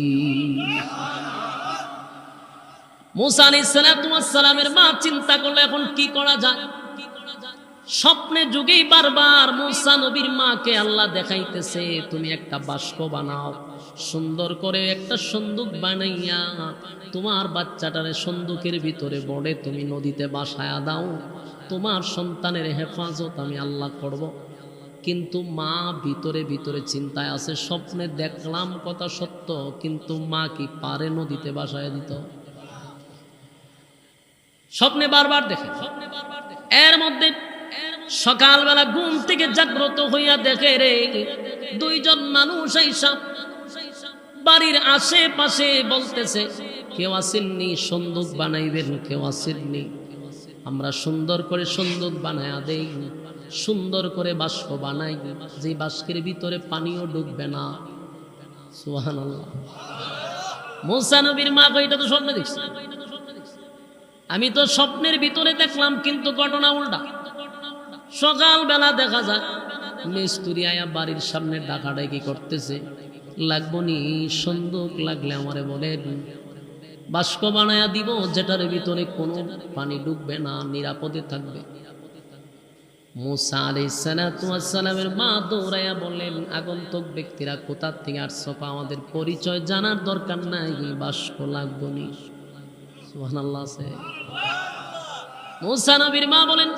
মূসা আলাইহিস সালাতু ওয়াস সালামের মা চিন্তা করলো এখন কি করা যায়। স্বপ্নে যুগেই বারবার মূসা নবীর মাকে আল্লাহ দেখাইতেছে, তুমি একটা বাস্ক বানাও, সুন্দর করে একটা সন্দুক বানাইয়া তোমার বাচ্চাটারে সন্দুকের ভিতরে বড়ে তুমি নদীতে বাসায়া দাও, তোমার সন্তানের হেফাজত আমি আল্লাহ করব। কিন্তু মা ভিতরে ভিতরে চিন্তায় আছে, স্বপ্নে দেখলাম কথা সত্য, কিন্তু মা কি পারে নদীতে বাসায় দিত? স্বপ্নে বারবার দেখে। এর মধ্যে সকালবেলা ঘুম থেকে জাগ্রত হইয়া দেখে রে, দুইজন মানুষ আইসা বাড়ির আশেপাশে বলতেছে, কেউ আসেননি সন্দুক বানাইবেন, কেউ আসেননি, আমরা সুন্দর করে সন্দুক বানায়া দেই, সুন্দর করে বাস্ক বানাই, যে বাস্কের ভিতরে পানিও ডুববে না। সুবহানাল্লাহ। মূসা নবীর মা কই, এটা তো স্বপ্নে দেখছি, আমি তো স্বপ্নের ভিতরে দেখলাম, কিন্তু ঘটনা উল্টা। সকালবেলা দেখা যায় মিস্ত্রি আয়া বাড়ির সামনে ডাকাডাকি করতেছে, লাগবো নি সন্দুক, লাগলে আমারে বলেন, বাস্ক বানায়া দিব যেটার ভিতরে কোনো পানি ডুববে না, নিরাপদে থাকবে। মূসা আলাইহিস সালাতু ওয়াস সালামের মা দৌড়াইয়া বললেন, আগন্তুক ব্যক্তিরা কোথা থেকে আসছো, আমাদের পরিচয় জানার দরকার নাই, বাস্ক লাগবো নি। সুবহানাল্লাহ। মূসা নবীর মা বলেন,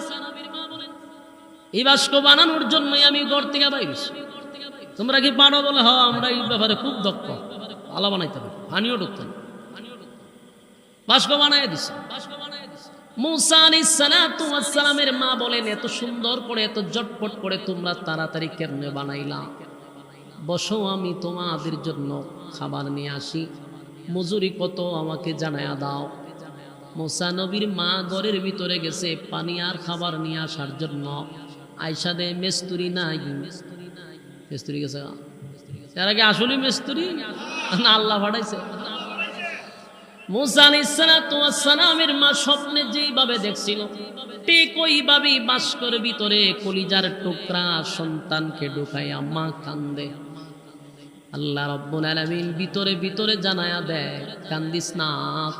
এই বাস্ক বানানোর জন্যই আমি ঘর থেকে বাইরেছি। তোমরা কি পারো? বলে হ্যাঁ, আমরা এই ব্যাপারে খুব দক্ষ, ভালো বানাইতে পারি, পানিও ঢুকতে না। বাস্ক বানাই দিছে। মূসা আলাইহিস সালাতু ওয়াস সালামের মা বলেন, এত সুন্দর করে এত ঝটপট করে তোমরা তাড়াতাড়ি কেমনে বানাইলা? বসো, আমি তোমাদের জন্য খাবার নিয়ে আসি, মজুরি কত আমাকে জানায়া দাও। মূসা নবীর মা ঘরের ভিতরে গেছে পানি আর খাবার নিয়ে আসার জন্য। আয়সা দে মিস্ত্রি নাই, মিস্ত্রি গেছে, এর আগে আসলে মিস্ত্রি না আল্লাহ পাঠাইছে। মূসা আলাইহিস সালাতু ওয়াস সালামের মা স্বপ্নে যেইভাবে দেখছিল, ঠিক ওইভাবেই বাস্কর ভিতরে কলিজার টুকরা সন্তানকে ঢুকাইয়া মা কান্দে। আল্লাহ রাব্বুল আলামিন ভিতরে ভিতরে জানায়া দেয়, কান্দিস না,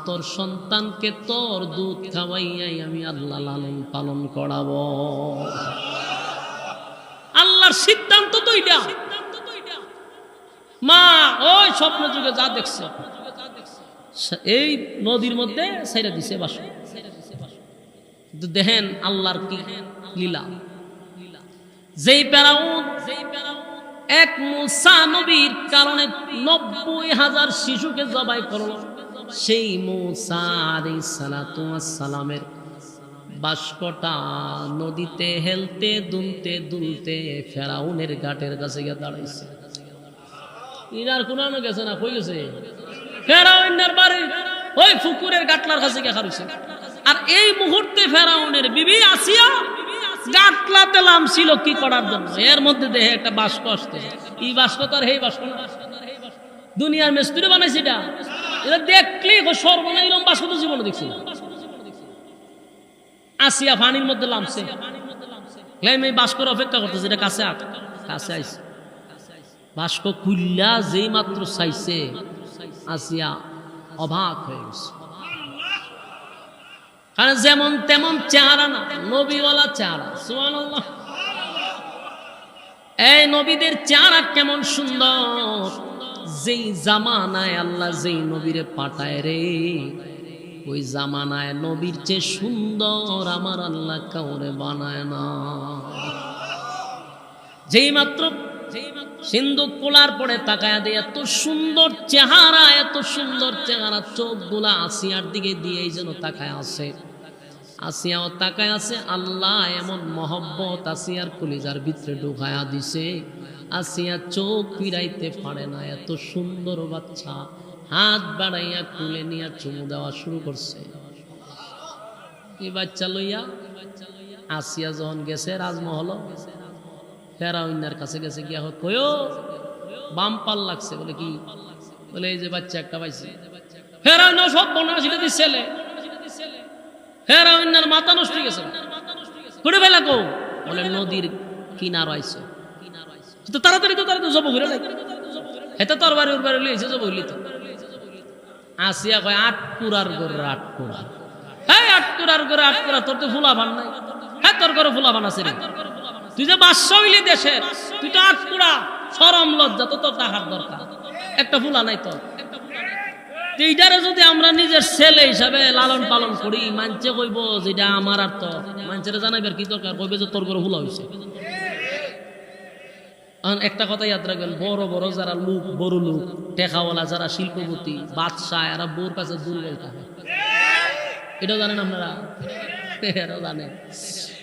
তোর সন্তানকে তোর দুধ খাওয়াইয়াই আমি আল্লাহ লালন পালন করাবো। আল্লাহর সিদ্ধান্ত তো এটা। মা ওই স্বপ্ন যুগে যা দেখছে এই নদীর মধ্যে ছাইরা দিছে বাসন। দেখেন আল্লাহর কি লীলা। যেই ফেরাউন এক মূসা নবীর কারণে ৯০,০০০ শিশুকে জবাই করলো, সেই মূসা আলাইহিস সালাতু ওয়াস সালামের বাস্কটা নদীতে হেলতে দুলতে দুলতে ফেরাউনের ঘাটের কাছে গিয়ে দাঁড়াইছে। ইনার কোনানো গেছে না, কই গেছে? ফেরাউনের বাড়ি ওই পুকুরের গাটলার কাছে গিয়ে খারুছে। আর এই মুহূর্তে ফেরাউনের বিবি আসিয়া গাটলাতে নামছিল কি করার জন্য, এর মধ্যে দেখে একটা বাস্ক আসতে। এই বাস্ক তো আর এই বাস্ক না, দুনিয়ার মিস্ত্রি বানাইছে এটা। এটা দেখলে সর্বনা এরকম বাস্ক তো জীবনে দেখছি না। আসিয়া পানির মধ্যে নামছে, এই বাস্কর অপেক্ষা করতেছে, এটা কাছে কাছে আইছে। বাস্ক খুললা যেই মাত্র চাইছে, আসিয়া অবাক হয়ে গেছে। কারণ যেমন তেমন চেহারা না, নবীওয়ালা চেহারা। সুবহানাল্লাহ। এই নবীদের চেহারা কেমন সুন্দর। যেই জামানায় আল্লাহ যেই নবীরে পাঠায় রে, ওই জামানায় নবীর চেয়ে সুন্দর আমার আল্লাহ কাউরে বানায় না। যেই মাত্র সিন্দুক খোলার পরে তাকায়া দিয়ে এত সুন্দর চেহারা, চোখগুলা আসিয়ার দিকে দিয়েই যেন তাকায় আছে। আসিয়াও তাকায় আছে। আল্লাহ এমন মহব্বত আসিয়ার কলিজার ভিতরে ঢুকায়া দিছে, আসিয়া চোখ ফিরাইতে পারে না। এত সুন্দর বাচ্চা, হাত বাড়াইয়া কুলে নিয়ে চুমু দেওয়া শুরু করছে। এই বাচ্চা লইয়া আসিয়া যখন গেছে রাজমহল, ফেরাউনের কাছে গেছে, গিয়া কয়ো বাম্পার লাগছে। বলে কি? বলে এই যে বাচ্চা একটা পাইছে। ফেরাউন সব বনাশিটা ছেলে, ফেরাউনের মাথা নষ্ট হয়ে গেছে। করে ফেলা কো? বলে নদীর কিনার আইছে। তো তাড়াতাড়ি জব ঘুরে নাই, এটা তোর বাড়ি ওর বাড়ি লইছে, জব হইলি তো। আসিয়া কয় আটকুরার গোর আটকুরা, হ্যাঁ আটকুরার গোর আটকুরা, তোর তো ফুলা ভান নাই। হ্যাঁ তোর ঘরে ফুলা ভান আছে রে, তুই যে বাদশা হইলি দেশের, তুই তো আটকুরা, শরম লজ্জা তো তোর টাকার দরকার, একটা ফুলা নাই তোর। এইটারে যদি আমরা নিজের ছেলে হিসাবে লালন পালন করি, মানছে কইব যেটা আমার। আর তো মানছে জানাইবার কি দরকার, কইবে যে তোর ঘরে ফুলা হয়েছে। একটা কথা ইয়াদ রাখবেন, বড় বড় যারা লোক, বড় লোক, টেকাওয়ালা যারা শিল্পপতি, বাদশাহ, এরা বোর কাছে দুর্বল থাকে। এটাও জানেন আপনারা? এরাও জানে,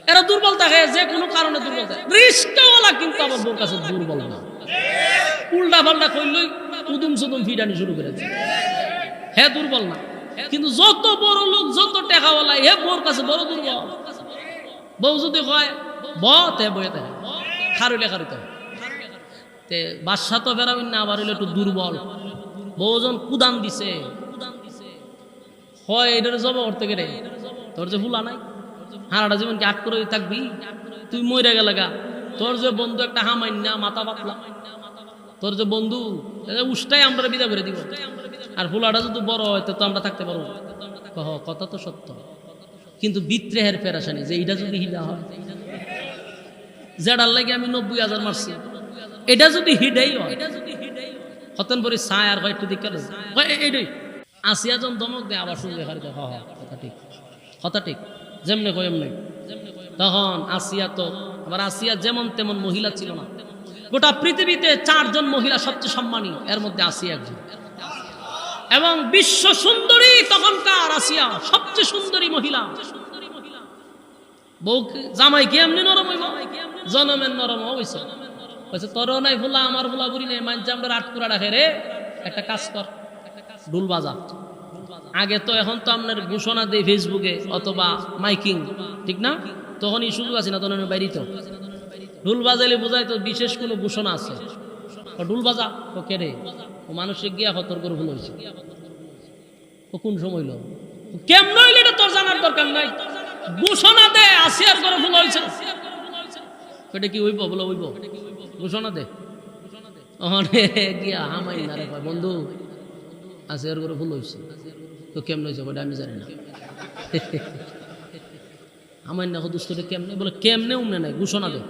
এরা দুর্বল থাকে, যে কোনো কারণে দুর্বল থাকে। রিস্কাওয়ালা কিন্তু আমার বোর কাছে দুর্বল না, উল্টা পাল্টা করলেই উদুম সুদুম ফিডানি শুরু করেছে। হ্যাঁ দুর্বল না, কিন্তু যত বড় লোক, যত টেকাওয়ালা, হে বোর কাছে বড় দুর্বল। বউ যদি কয় বে বয়ে থাকে, খারুলে খারুতে বাদশা তো ফেরাউন না, আবার হইলে একটু দুর্বল। বহুজন কুদান দিছে, হয় এটার জব করতে গেলে তোর যে ফুলা নাই, হারাটা জীবন কি আট করে থাকবি? তুই মরে গেলে গা, তোর যে বন্ধু একটা হামাইন্না মাথা পাতলা, তোর যে বন্ধু উষ্টাই আমরা বিদা করে দিব। আর ফুলাটা যদি বড় হয় তো আমরা থাকতে পারবো। কথা তো সত্য, কিন্তু বিত্রে হের ফেরাসানি যে এইটা যদি হিলা হয়, যেটার লাগে আমি 90,000 মারছি, এটা যদি হিডাই হয়, হতন পরে ছায় আর একটু দিকে এইটাই আসিয়া যখন দমক দেয়, আবার শুনবে কথা ঠিক, কথা ঠিক, যেমনে কয় এমনি। তখন আসিয়া তো আবার আসিয়া যেমন তেমন মহিলা ছিল না। গোটা পৃথিবীতে 4 জন মহিলা সবচেয়ে সম্মানীয়, এর মধ্যে আসিয়া একজন। এবং বিশ্ব সুন্দরী তখনকার আসিয়া সবচেয়ে সুন্দরী মহিলা। বউ জামাই কি এমনি নরম হইব? জনমের নরম হইছে। তোর নাই ফুলা, আমার ফুলা বুড়ি নেই, মানছে আমরা আটকুরা রাখে রে। একটা কাজ কর, ঢুল বাজা। আগে তো, এখন তো আপনার ঘোষণা দেয় ফেসবুকে অথবা মাইকিং, ঠিক না? তখন এই সুযোগ আছে না, তখন বাইরে তো ঢুল বাজাইলে বোঝায় তো বিশেষ কোনো ঘোষণা আছে। ঢুল বাজা ও কেড়ে ও মানুষে গিয়া তোর করে ভুল হয়েছে। ও কোন সময় লো কেমন হইলে এটা তোর জানার দরকার নাই, ঘোষণা দে আসিয়ার করে ভুল হয়েছে। এটা কি হইব? বলো হইব, ঘোষণা দে। গিয়া হামাই না রে বন্ধু, আসিয়ার করে ভুল হয়েছে। তো কেমন হয়েছে ওটা আমি জানি না। আমার না দুষ্টটা কেমনে? বলে কেমনে উমনে নাই, ঘোষণা দে।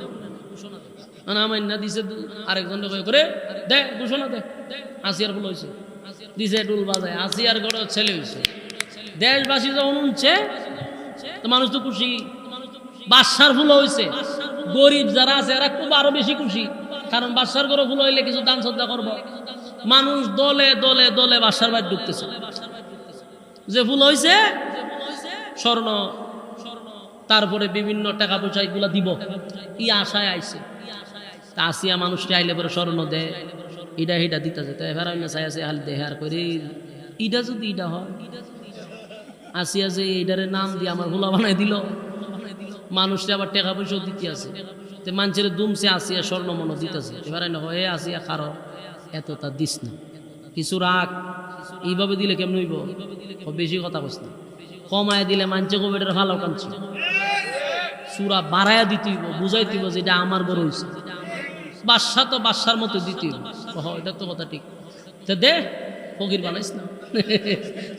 আমার না দিছে, আরেকজন করে দে ঘোষণা দে, আসিয়ার ভুল হয়েছে। দিছে ডুল বাজায়, আসিয়ার ঘরে ছেলে হয়েছে। দেশবাসী যখন উঠছে তো মানুষ তো খুশি, বাদশার ভুল হয়েছে। গরিব যারা আছে এরা খুব আরো বেশি খুশি, কারণ বাদশার ঘরে ভুল হইলে কিছু দান শ্রদ্ধা করবো। মানুষ দলে দলে দলে বাদশার বাড়ি ঢুকতেছে, যে ভুল হয়েছে স্বর্ণ, তারপরে বিভিন্ন টাকা পয়সা এগুলা দিব, ই আশায় আইছে। তা আসিয়া মানুষকে আইলে পরে স্বর্ণ দেয়, ইটা হিটা দিতেছে। তো এবার আমি চাই আছে হাল দেহার করে ইটা যদি ইটা হয়, আসিয়া যে এইটারে নাম দিয়ে আমার ভোলা বানাই দিল, মানুষটা আবার টাকা পয়সাও দিতে আছে। তো মানুষের দুমছে আসিয়া স্বর্ণ মনো দিতেছে। এবার হয় আসিয়া কারো এত তা দিস না, কিছু রাখ। এইভাবে দিলে কেমন হইব? বেশি কথা কইস না, কমায় দিলে মানছে কোভিডের ভালো কাঁদছে। সুরা বাড়াইয়া দিতে হইব, বুঝাইতে হইব যে এটা আমার বড় হয়েছে। বাদশা তো বাদশার মতো দিতে হইব, এটা তো কথা ঠিক। তো দে, ফকির বানাইস না,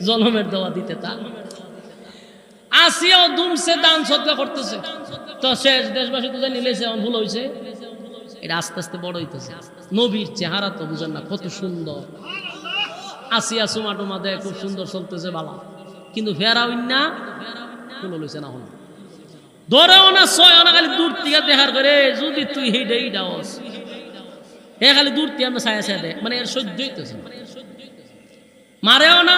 জনমের দেওয়া দিতে। তা আসিয়াও দুমছে, দান সদকা করতেছে। তো শেষ দেশবাসী তো জানি লেছে এমন ভুল হয়েছে। এটা আস্তে আস্তে বড় হইতেছে। নবীর চেহারা তো বুঝেন না কত সুন্দর। আসিয়া চুমা টুমা দেয়, খুব সুন্দর চলতেছে বালা। কিন্তু ফেরাউন না ভুল হইছে না, হল ধরেও না, ছয় না, খালি দূর থেকে দেখার করে যদি তুই হেডেই ডাওস হে খালি দূর দিয়ে আমরা ছায়া ছায়া দেয়, মানে এর সহ্য হইতেছে না, মারেও না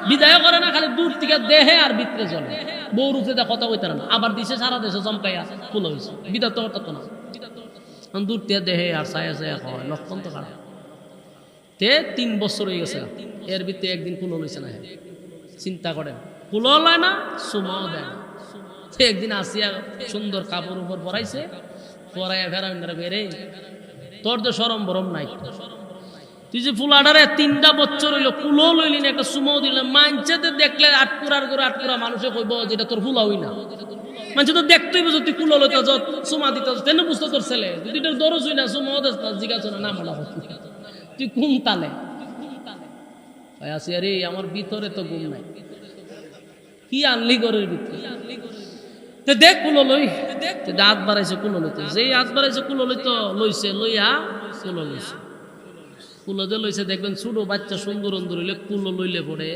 বিদায় করে না, খালি দূর থেকে দেহে আর ভিতরে চলে, বউ রুফে দেয় কথা কইতে না, আবার দিছে সারা দেশে চমকাইয়া ফুল হয়েছে, বিদায় তো হঠাৎ না, দূর থেকে দেহে আর ছায়া ছায়া হয়, লক্ষণ তো খারাপ। 3 বছর হয়ে গেছে, এর ভিতরে একদিন ফুল হয়েছে না, চিন্তা করেন, ফুলও লয় না সুমাও দেয় না। একদিন আসিয়া সুন্দর কাপড় উপর পরাইছে, পরাইয়া ফেরা বেড়ে, তোর তো সরম বরম নাই, তুই যে ফুলাডারে 3টা বছর হইলো কুলো লইলি না, একটা সুমাও দিল, মানছেতে দেখলে আটকুরার করে আটকুরা মানুষে কইব যেটা তোর ফুলা হই না, মানুষ তো দেখতেই বুঝো তুই কুলো লইতে সুমা দিতে তেন বুঝতো তোর ছেলে, তুই তোর দরজ হই না সুমাও দেস না, জিজ্ঞাসা না বলা তুই কোন তালে আসি। আরে আমার ভিতরে তো গুম নাই, কি আনলি ঘরের ভিতরে, দেখ কুলো লই, হাত বাড়াইছে কুলো লইতে, যেই হাত বাড়াইছে কুলো লইতো লইছে, লইয়া কুলো লইছে, কুলো যে লইছে দেখবেন ছোট বাচ্চা সুন্দর সুন্দর হইলে কুলো লইলে পড়ে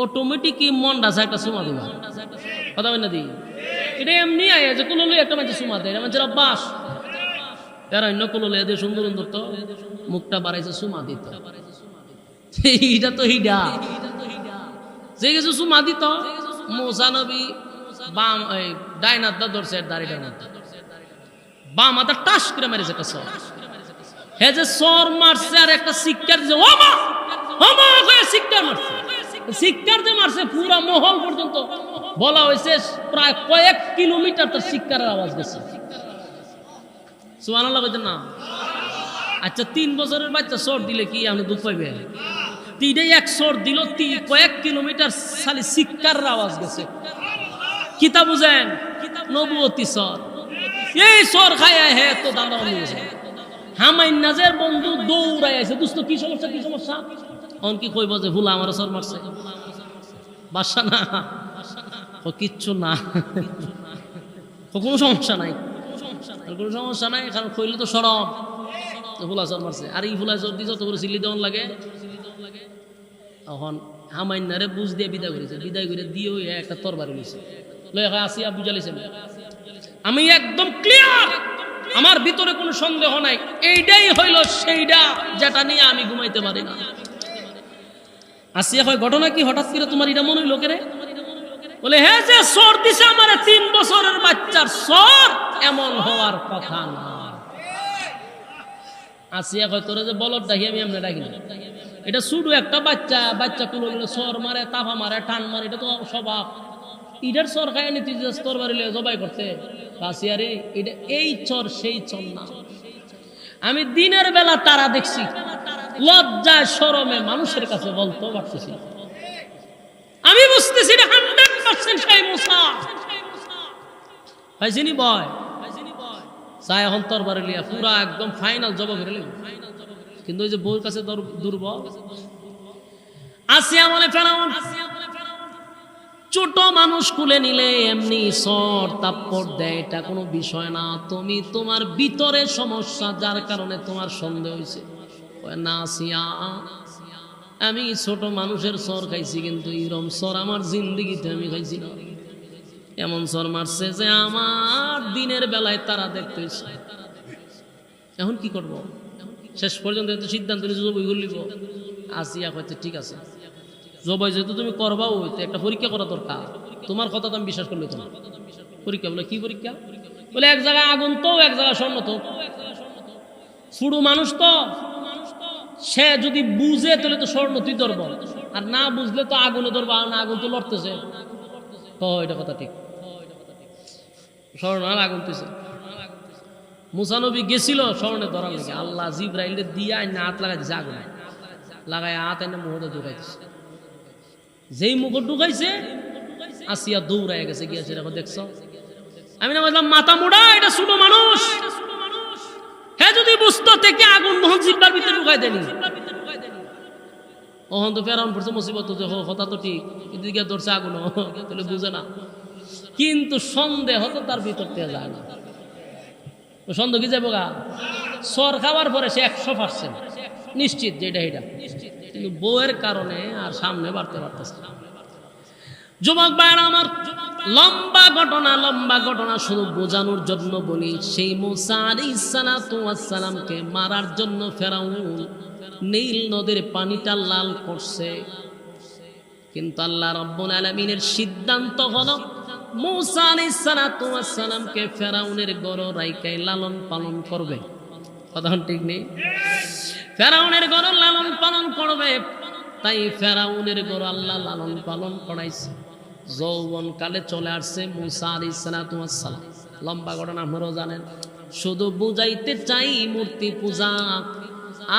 অটোমেটিক মনটা আছে একটা সুমা দিবা, কথা বল না দি, এটা এমনি আয় যে কুলো লই একটা মানুষ সুমা দেয়, মানুষের অভ্যাস, এরা অন্য কুলো লইয়া দিয়ে সুন্দর সুন্দর তো মুখটা বাড়াইছে সুমা দিত, এইটা তো হিডা যে কিছু সুমা দিত। মুসা নবী বাম ডাইনার দা ধরছে দাড়িটার মধ্যে, বাম মাথা টাস করে মেরেছে একটা সর, হে যে সর মারছে আর একটা শিক্ষার দিছে, ওমা ওমা কয়ে শিক্ষার মারছে, শিক্ষার যে মারছে পুরা মহল পর্যন্ত বলা হয়েছে প্রায় কয়েক কিলোমিটার তার শিক্ষারের আওয়াজ গেছে, সুবহানাল্লাহ কইতেন না। আচ্ছা 3 বছরের বাচ্চা সর দিলে কি আপনি দুঃখ পাইবে, তিনটাই এক সর দিল, কয়েক কিলোমিটার খালি শিক্ষার আওয়াজ গেছে, কিতা বুঝেন নবুয়তি সর, এই সর খায় হে তো দাঁড়া হয়ে গেছে, হামাই নাজের বন্ধু দৌড়াই আছে, দুস্থ কি সমস্যা কি সমস্যা, অন কি কইব যে ভুলা আমার সর মারছে, বাসা না কিচ্ছু না, কোনো সমস্যা নাই, কোনো সমস্যা নাই, কারণ কইলে তো সরম ভুলা সর মারছে, আর এই ভুলা সর দিয়ে যত করে চিল্লি দেওয়ান লাগে, এখন হামাইনারে বুঝ দিয়ে বিদায় করেছে, বিদায় করে দিয়ে একটা তরবারি নিয়েছে, আসিয়া বুঝালিছে, আমি একদম ক্লিয়ার, আমার ভিতরে কোনো সন্দেহ নাই, এইটাই হইল সেইটা যেটা নিয়ে আমি ঘুমাইতে পারি না। আসিয়া হয় ঘটনা কি হঠাৎ করে তোমার এটা মনে হইল কেরে, বলে হ্যাঁ যে সর দিছে আমার 3 বছরের বাচ্চার সর, এমন হওয়ার কথা না। আসিয়া কয় তোরে যে বলদ ডাকি আমি এমনি ডাকি না, এটা শুধু একটা বাচ্চা, বাচ্চা কুলো সর মারে, তাফা মারে, টান মারে, এটা তো স্বভাব, ইটার সর খায় নি তুই তোর বাড়িলে জবাই করতে, আসিয়ারে এটা এই চর সেই চর না, আমি দিনের বেলা তারা দেখছি, লজ্জায় শরমে মানুষের কাছে বলতে পারতেছি, আমি বুঝতেছি 100% সেই মুসা হয়েছিনি বয় চাই এখন তোর বাড়ি লিয়া পুরা একদম ফাইনাল জব করে লিখব, কিন্তু ওই যে বউর কাছে দুর্বল। আসিয়া বলে ফেরাউন ছোট মানুষ কুলে নিলে এমনি সর তাপ্পড় দেয়, এটা কোনো বিষয় না, তুমি তোমার ভিতরে সমস্যা যার কারণে তোমার সন্দেহ হয়েছে না। আসিয়া আমি ছোট মানুষের সর খাইছি, কিন্তু এরম সর আমার জিন্দিগিতে আমি খাইছি না, এমন সর মারছে যে আমার দিনের বেলায় তারা দেখতেছে। এখন কি করব, শেষ পর্যন্ত এত সিদ্ধান্ত নিয়ে জবাই করলিব। আসিয়া কইতে ঠিক আছে, জবাই যেহেতু তুমি করবাও, হইতে একটা পরীক্ষা করা দরকার, তোমার কথা তো আমি বিশ্বাস করলে তোমার পরীক্ষা। বলে কি পরীক্ষা, বলে এক জায়গায় আগুন তো এক জায়গায় স্বর্ণ তো, ছোট মানুষ তো, সে যদি বুঝে তাহলে তো স্বর্ণ তুই ধরবো, আর না বুঝলে তো আগুনে ধরবো, আর না আগুন তো লড়তেছে, তো এটা কথা ঠিক, স্বর্ণ আর আগুন তুইছে। মুসা নবী গেছিল স্বর্ণে ধরার লেগে, আল্লাহ জিব্রাইল দিয়ে আইনা হাত লাগাই দিছে, আগুন লাগাই হাত এনে মুখে ঢুকাইছে, যেই মুখে ঢুকাইছে আসিয়া দৌড়াই গেছে, গিয়েছে দেখো দেখছো, আমি না বললাম মাথা মোড়া, এটা ছোট মানুষ, হ্যাঁ যদি বুঝতো থেকে আগুন মোহন জিব্বার ভিতরে ঢুকাই দেনি, ওহন তো ফেরাউন পড়ছে মুসিবত, কথা তো ঠিক, এদিকে ধরছে আগুন, তাহলে বুঝে না, কিন্তু সন্দেহ তো তার ভিতর থেকে যায় না, সন্দেহ কি যাবো গা, সর খাওয়ার পরে সে 100% নিশ্চিত যে এটা, কিন্তু বউয়ের কারণে আর সামনে বাড়তে পারতেছে। যুবক ভাইরা আমার, লম্বা ঘটনা শুধু বোঝানোর জন্য বলি। সেই মুসা আলাইহিস সালাতু ওয়াস সালামকে মারার জন্য ফেরাউন নীল নদীর পানিটা লাল করছে, কিন্তু আল্লাহ রাব্বুল আলামিনের সিদ্ধান্ত হলো মুসা আলাইহিস সালাতু ওয়াস সালামকে ফেরাউনের গড় রাইখাই লালন পালন করবে। কথা ঠিক নেই? ফেরাউনের গড় লালন পালন করবে, তাই ফেরাউনের গড় আল্লাহ লালন পালন করাইছে। যৌবন কালে চলে আসছে মুসা আলাইহিস সালাতু ওয়াস সালাম। লম্বা ঘটনা আপনারাও জানেন। শুধু বুঝাইতে চাই মূর্তি পূজা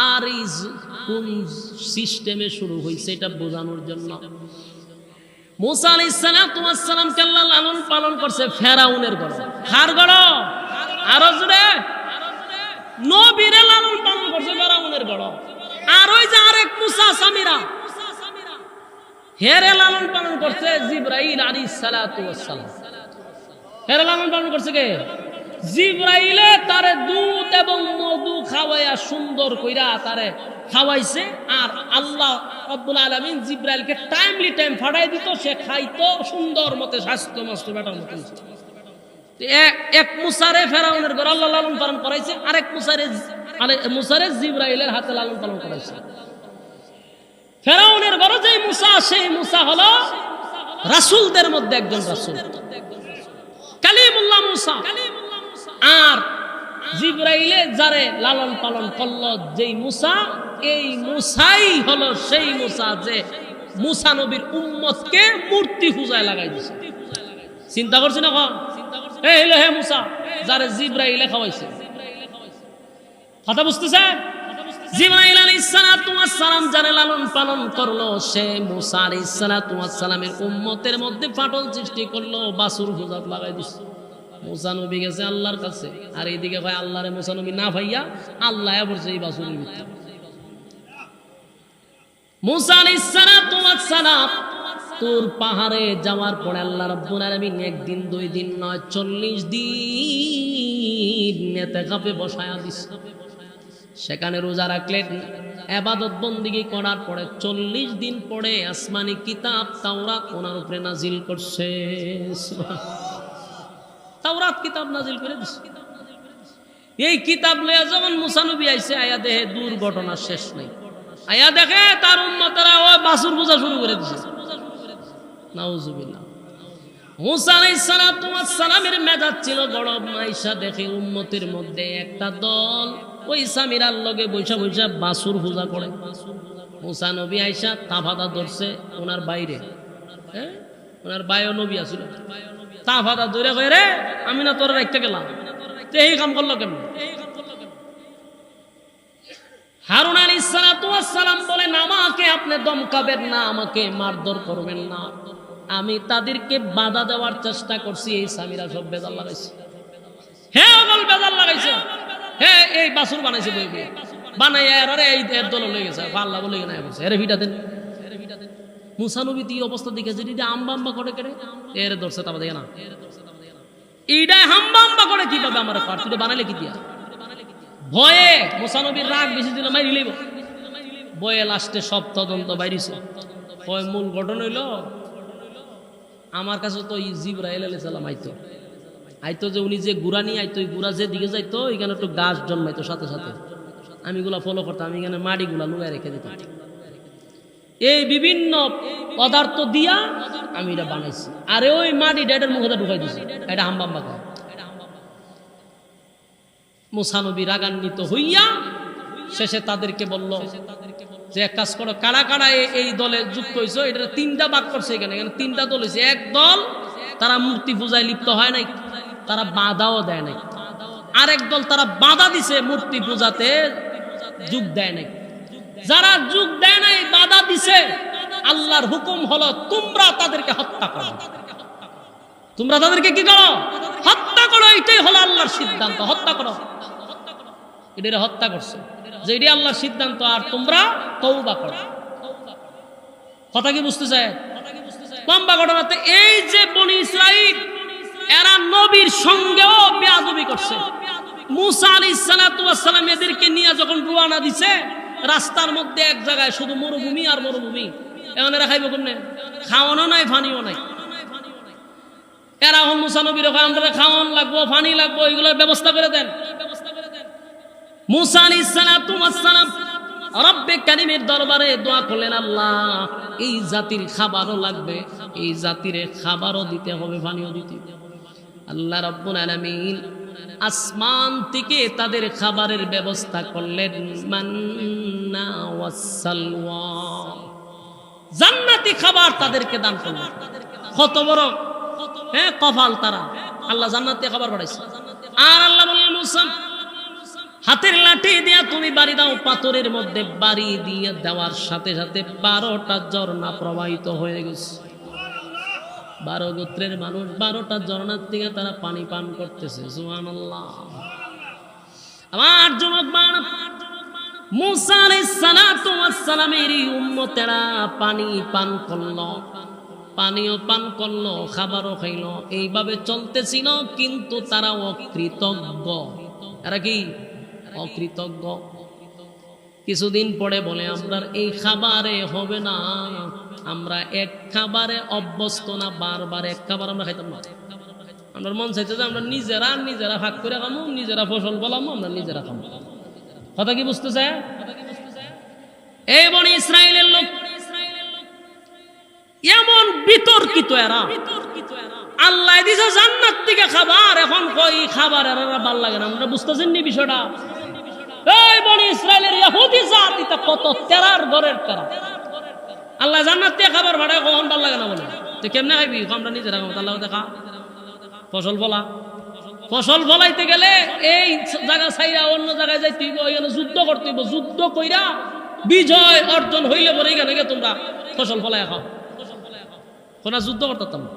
আর এই কোন সিস্টেমে শুরু হয়েছে এটা বোঝানোর জন্য। মুসা আলাইহিস সালাতু ওয়াস সালামকে আল্লাহ লালন পালন করছে ফেরাউনের গড়। কার গড়? আরো জোরে। নবীরে লালন পালন করছে ফেরাউনের গড়। আর ওই যে আরেক মুসা সামিরা, হেরে লালন পালন করছে জিবরাইল আলাইহিস সালাতু ওয়াস সালাম। হেরে লালন পালন করছে কে? জিবরাইলে তারে দুধ এবং মধু খাওয়াইয়া সুন্দর কইরা তারে খাওয়াইছে। আর আল্লাহ রাব্বুল আলামিন জিবরাইলকে টাইমলি টাইম ফাড়াই দিত, সে খাইতো সুন্দর মতে, স্বাস্থ্য মস্ত বেটার মতো। এক মুসারে ফেরাউনের ঘর আল্লাহ লালন পালন করাইছে, আরেক মুসারে জিবরাইলের হাতে লালন পালন করাইছে। ফেরাউনের ঘরে যেই মুসা, সেই মুসা হলো রাসূলদের মধ্যে একজন রাসূল, কালিমুল্লাহ মুসা। আর জিবরাইলে যারে লালন পালন করলো যেই মুসা, এই মুসাই হলো সেই মুসা যে মুসা নবীর উম্মতকে মূর্তি পূজায় লাগাই দিছে। চিন্তা করছি না? এই হলো হে মুসা যারে জিবরাইলে খাওয়াইছে। কথা বুঝতেছে? জিবরাইল আলাইহিস সালাতু ওয়াস সালাম যারে লালন পালন করলো, সে মুসা আলাইহিস সালাতু ওয়াস সালামের উম্মতের মধ্যে ফাটল সৃষ্টি করলো, বাসুর পূজা লাগাই দিছে। মুসা নবী গেছে আল্লাহর কাছে, আর এইদিকে ভাই আল্লাহরে মুসা নবী না ভাইয়া আল্লাহ বলছে এই বাসুরের ভিতরে। মুসা আলাইহিস সালাতু ওয়াস সালাম তুর পাহাড়ে যাওয়ার পরে আল্লাহ রাব্বুল আলামিন একদিন 2 দিন নয় 40 দিন ইতিকাফে বসায়া দিছে। সেখানে রোজা রাখলেন, ইবাদত বন্দেগী করার পরে 40 দিন পরে আসমানি কিতাব তাওরাত ওনার উপরে নাজিল করছে। তাওরাত কিতাব নাজিল করে দিছে। এই কিতাব লইয়া যখন মুসা নবী আইছে, আয়া দেখে দুর্ঘটনা শেষ নাই। আয়া দেখে তার উম্মতেরা ওই বাসুর পূজা শুরু করে দিছে। নাউজুবিল্লাহ। মুসা আলাইহিস সালাতু ওয়াস সালামের মেজাজ ছিল গরম। আয়েশা দেখে উম্মতের মধ্যে একটা দল ওই সামিরার লগে বৈশা বৈশা বাসুর পূজা করে। মুসা নবী আয়েশা তাফাদা ধরছে ওনার বাইরে, হ্যাঁ ওনার বায়ো নবী আছিল, তাফাদা ধরে কয় রে আমি না তোর রাখতে গেলাম, এই কাম করলো কেমন? হারুন আলাইহিস সালাতু ওয়াস সালাম বলেন আমাকে আপনি দমকাবেন না, আমাকে মারধর করবেন না। আমি তাদেরকে বাধা দেওয়ার চেষ্টা করছি, এই সামিরা সব বেজাল লাগাইছে। হ্যাঁ ওগল বেজাল লাগাইছে, হ্যাঁ এই বাসুর বানাইছে, বই বই বানাইয়া আরে এই এর দল লয়ে গেছে, আল্লাহ বলে না বলছে এর ভিটা দেন। মুসা নবী এই অবস্থা দেখে যে এটা আম্বা করে কেড়ে এর ধরছে, তা দেখে না এইটা হাম্বা করে কিভাবে আমার কার তুই বানাইলে কি দিয়া? ভয়ে মুসা নবীর রাগ বেশি দিল, মাইরি লইব। বয়ে লাস্টে সব তদন্ত বাইরিছে। কয় মূল ঘটনা হইল আমার কাছে তো জিবরাইল আলাইহিস সালাম আইতো যে উনি যে গুড়া নিয়ে আইতো, ওই গুড়া যে দিকে যাইতো এখানে একটু গাছ জন্মাইতো সাথে সাথে, আমি এগুলা ফলো করতাম, আমি এখানে মাটিগুলা লুকায় রেখে দিতাম। এই বিভিন্ন পদার্থ দিয়া আমি এটা বানাইছি, আর ওই মাটি ডেটের মুখে ঢুকাই দিছি, এটা হাম্বাম্বা করে। মুসা নবী রাগান্বিত হইয়া শেষে তাদেরকে বলল যে এক কাজ করো, কারা কারা এই দলে যুক্ত হয়েছে, এটা 3টা ভাগ করছে। এখানে 3টা দল হয়েছে। এক দল তারা মূর্তি পূজায় লিপ্ত হয় নাই, তারা বাধাও দেয় নাই। আরেক দল তারা বাধা দিছে, মূর্তি পূজাতে যোগ দেয় নাই। যারা যোগ দেয় নাই, বাধা দিছে, আল্লাহর হুকুম হলো তোমরা তাদেরকে হত্যা করো। তোমরা তাদেরকে কি করো? হত্যা করো। এটাই হলো আল্লাহর সিদ্ধান্ত, হত্যা করো। এটা হত্যা করছে যে এটি আল্লাহর সিদ্ধান্ত, আর তোমরা তওবা করো। কথা কি বুঝতে চায়? লম্বা ঘটনাতে এই যে বনি ইসরাইল এরা নবীর সঙ্গেও বেয়াদবি করছে। মুসা আলাইহিস সালাতু ওয়াস সালাম এদেরকে নিয়ে যখন রওনা দিছে, রাস্তার মধ্যে এক জায়গায় শুধু মরুভূমি আর মরুভূমি। এখন এরা খাইব কেমনে? খাওয়ানো নাই, ফানিও নাই। এরা হল মুসা নবীর আমরা খাওয়ান লাগবো, ফানি লাগবো, এগুলোর ব্যবস্থা করে দেন। মুসা আলাইহিস সালাতু ওয়াস সালাম রব্বে কারীমের দরবারে দোয়া করলেন, আল্লাহ এই জাতির খাবারও লাগবে, এই জাতির খাবারও দিতে হবে, পানিও দিতে হবে। আল্লাহ রাব্বুল আলামিন আসমান থেকে তাদের খাবারের ব্যবস্থা করলেন, মান্না ওয়াস সালওয়া, জান্নাতি খাবার তাদেরকে দান করলেন। কত বড় কপাল তারা, আল্লাহ জান্নাতি খাবার বাড়াইছে। আর আল্লাহ বললেন, মুসা হাতের লাঠি দিয়া তুমি বাড়ি দাও। পাথরের মধ্যে বাড়ি দিয়ে দেওয়ার সাথে সাথে 12টা ঝর্ণা প্রবাহিত হয়ে গেছে। 12 গোত্রের মানুষ 12টা ঝর্ণার থেকে তারা পানি পান করতেছে। সুবহানাল্লাহ। আমার যুবক বান্দা, মুসা আলাইহিস সালাতু ওয়াস সালামের উম্মতেরা পানি পান করলো, পানিও পান করলো, খাবারও খাইলো, এইভাবে চলতেছিল। কিন্তু তারা অকৃতজ্ঞ। এরা কি অকৃতজ্ঞ? কিছুদিন পরে বলে, আমরা এই খাবারে হবে না, আমরা এক খাবারে অভ্যস্ত না, বারবার এক খাবার আমরা খাইতাম না। আমরা মন চাইছে যে আমরা নিজেরা ভাগ করে খামো, নিজেরা ফসল ফলামো, আমরা নিজেরা খামো। কথা কি বুঝতেছে? এই বনি ইসরায়েলের লোক এমন বিতর্কিত, এরা আল্লাহ দিছে জান্নাত থেকে খাবার, এখন কই খাবার এরা ভাল লাগে না। আমরা বুঝতেছেন নি বিষয়টা? এই বনি ইসরায়েলের ইহুদি জাতিটা কত তেরার ঘরের তেরা। আল্লাহ জান্নাত থেকে খাবার ভাড়ায় কখন ভাল লাগে না বলে, তো কেমনে খাইবি? আমরা নিজেরা খাবো। আল্লাহ দেখা ফসল ফলা, ফসল ফলাইতে গেলে এই জায়গা ছাইরা অন্য জায়গায় যাইতে হইব, এখানে যুদ্ধ করতে হইব। যুদ্ধ কইরা বিজয় অর্জন হইলে পরে এখানে তোমরা ফসল ফলাই খাও। কোনা যুদ্ধ করতাম না।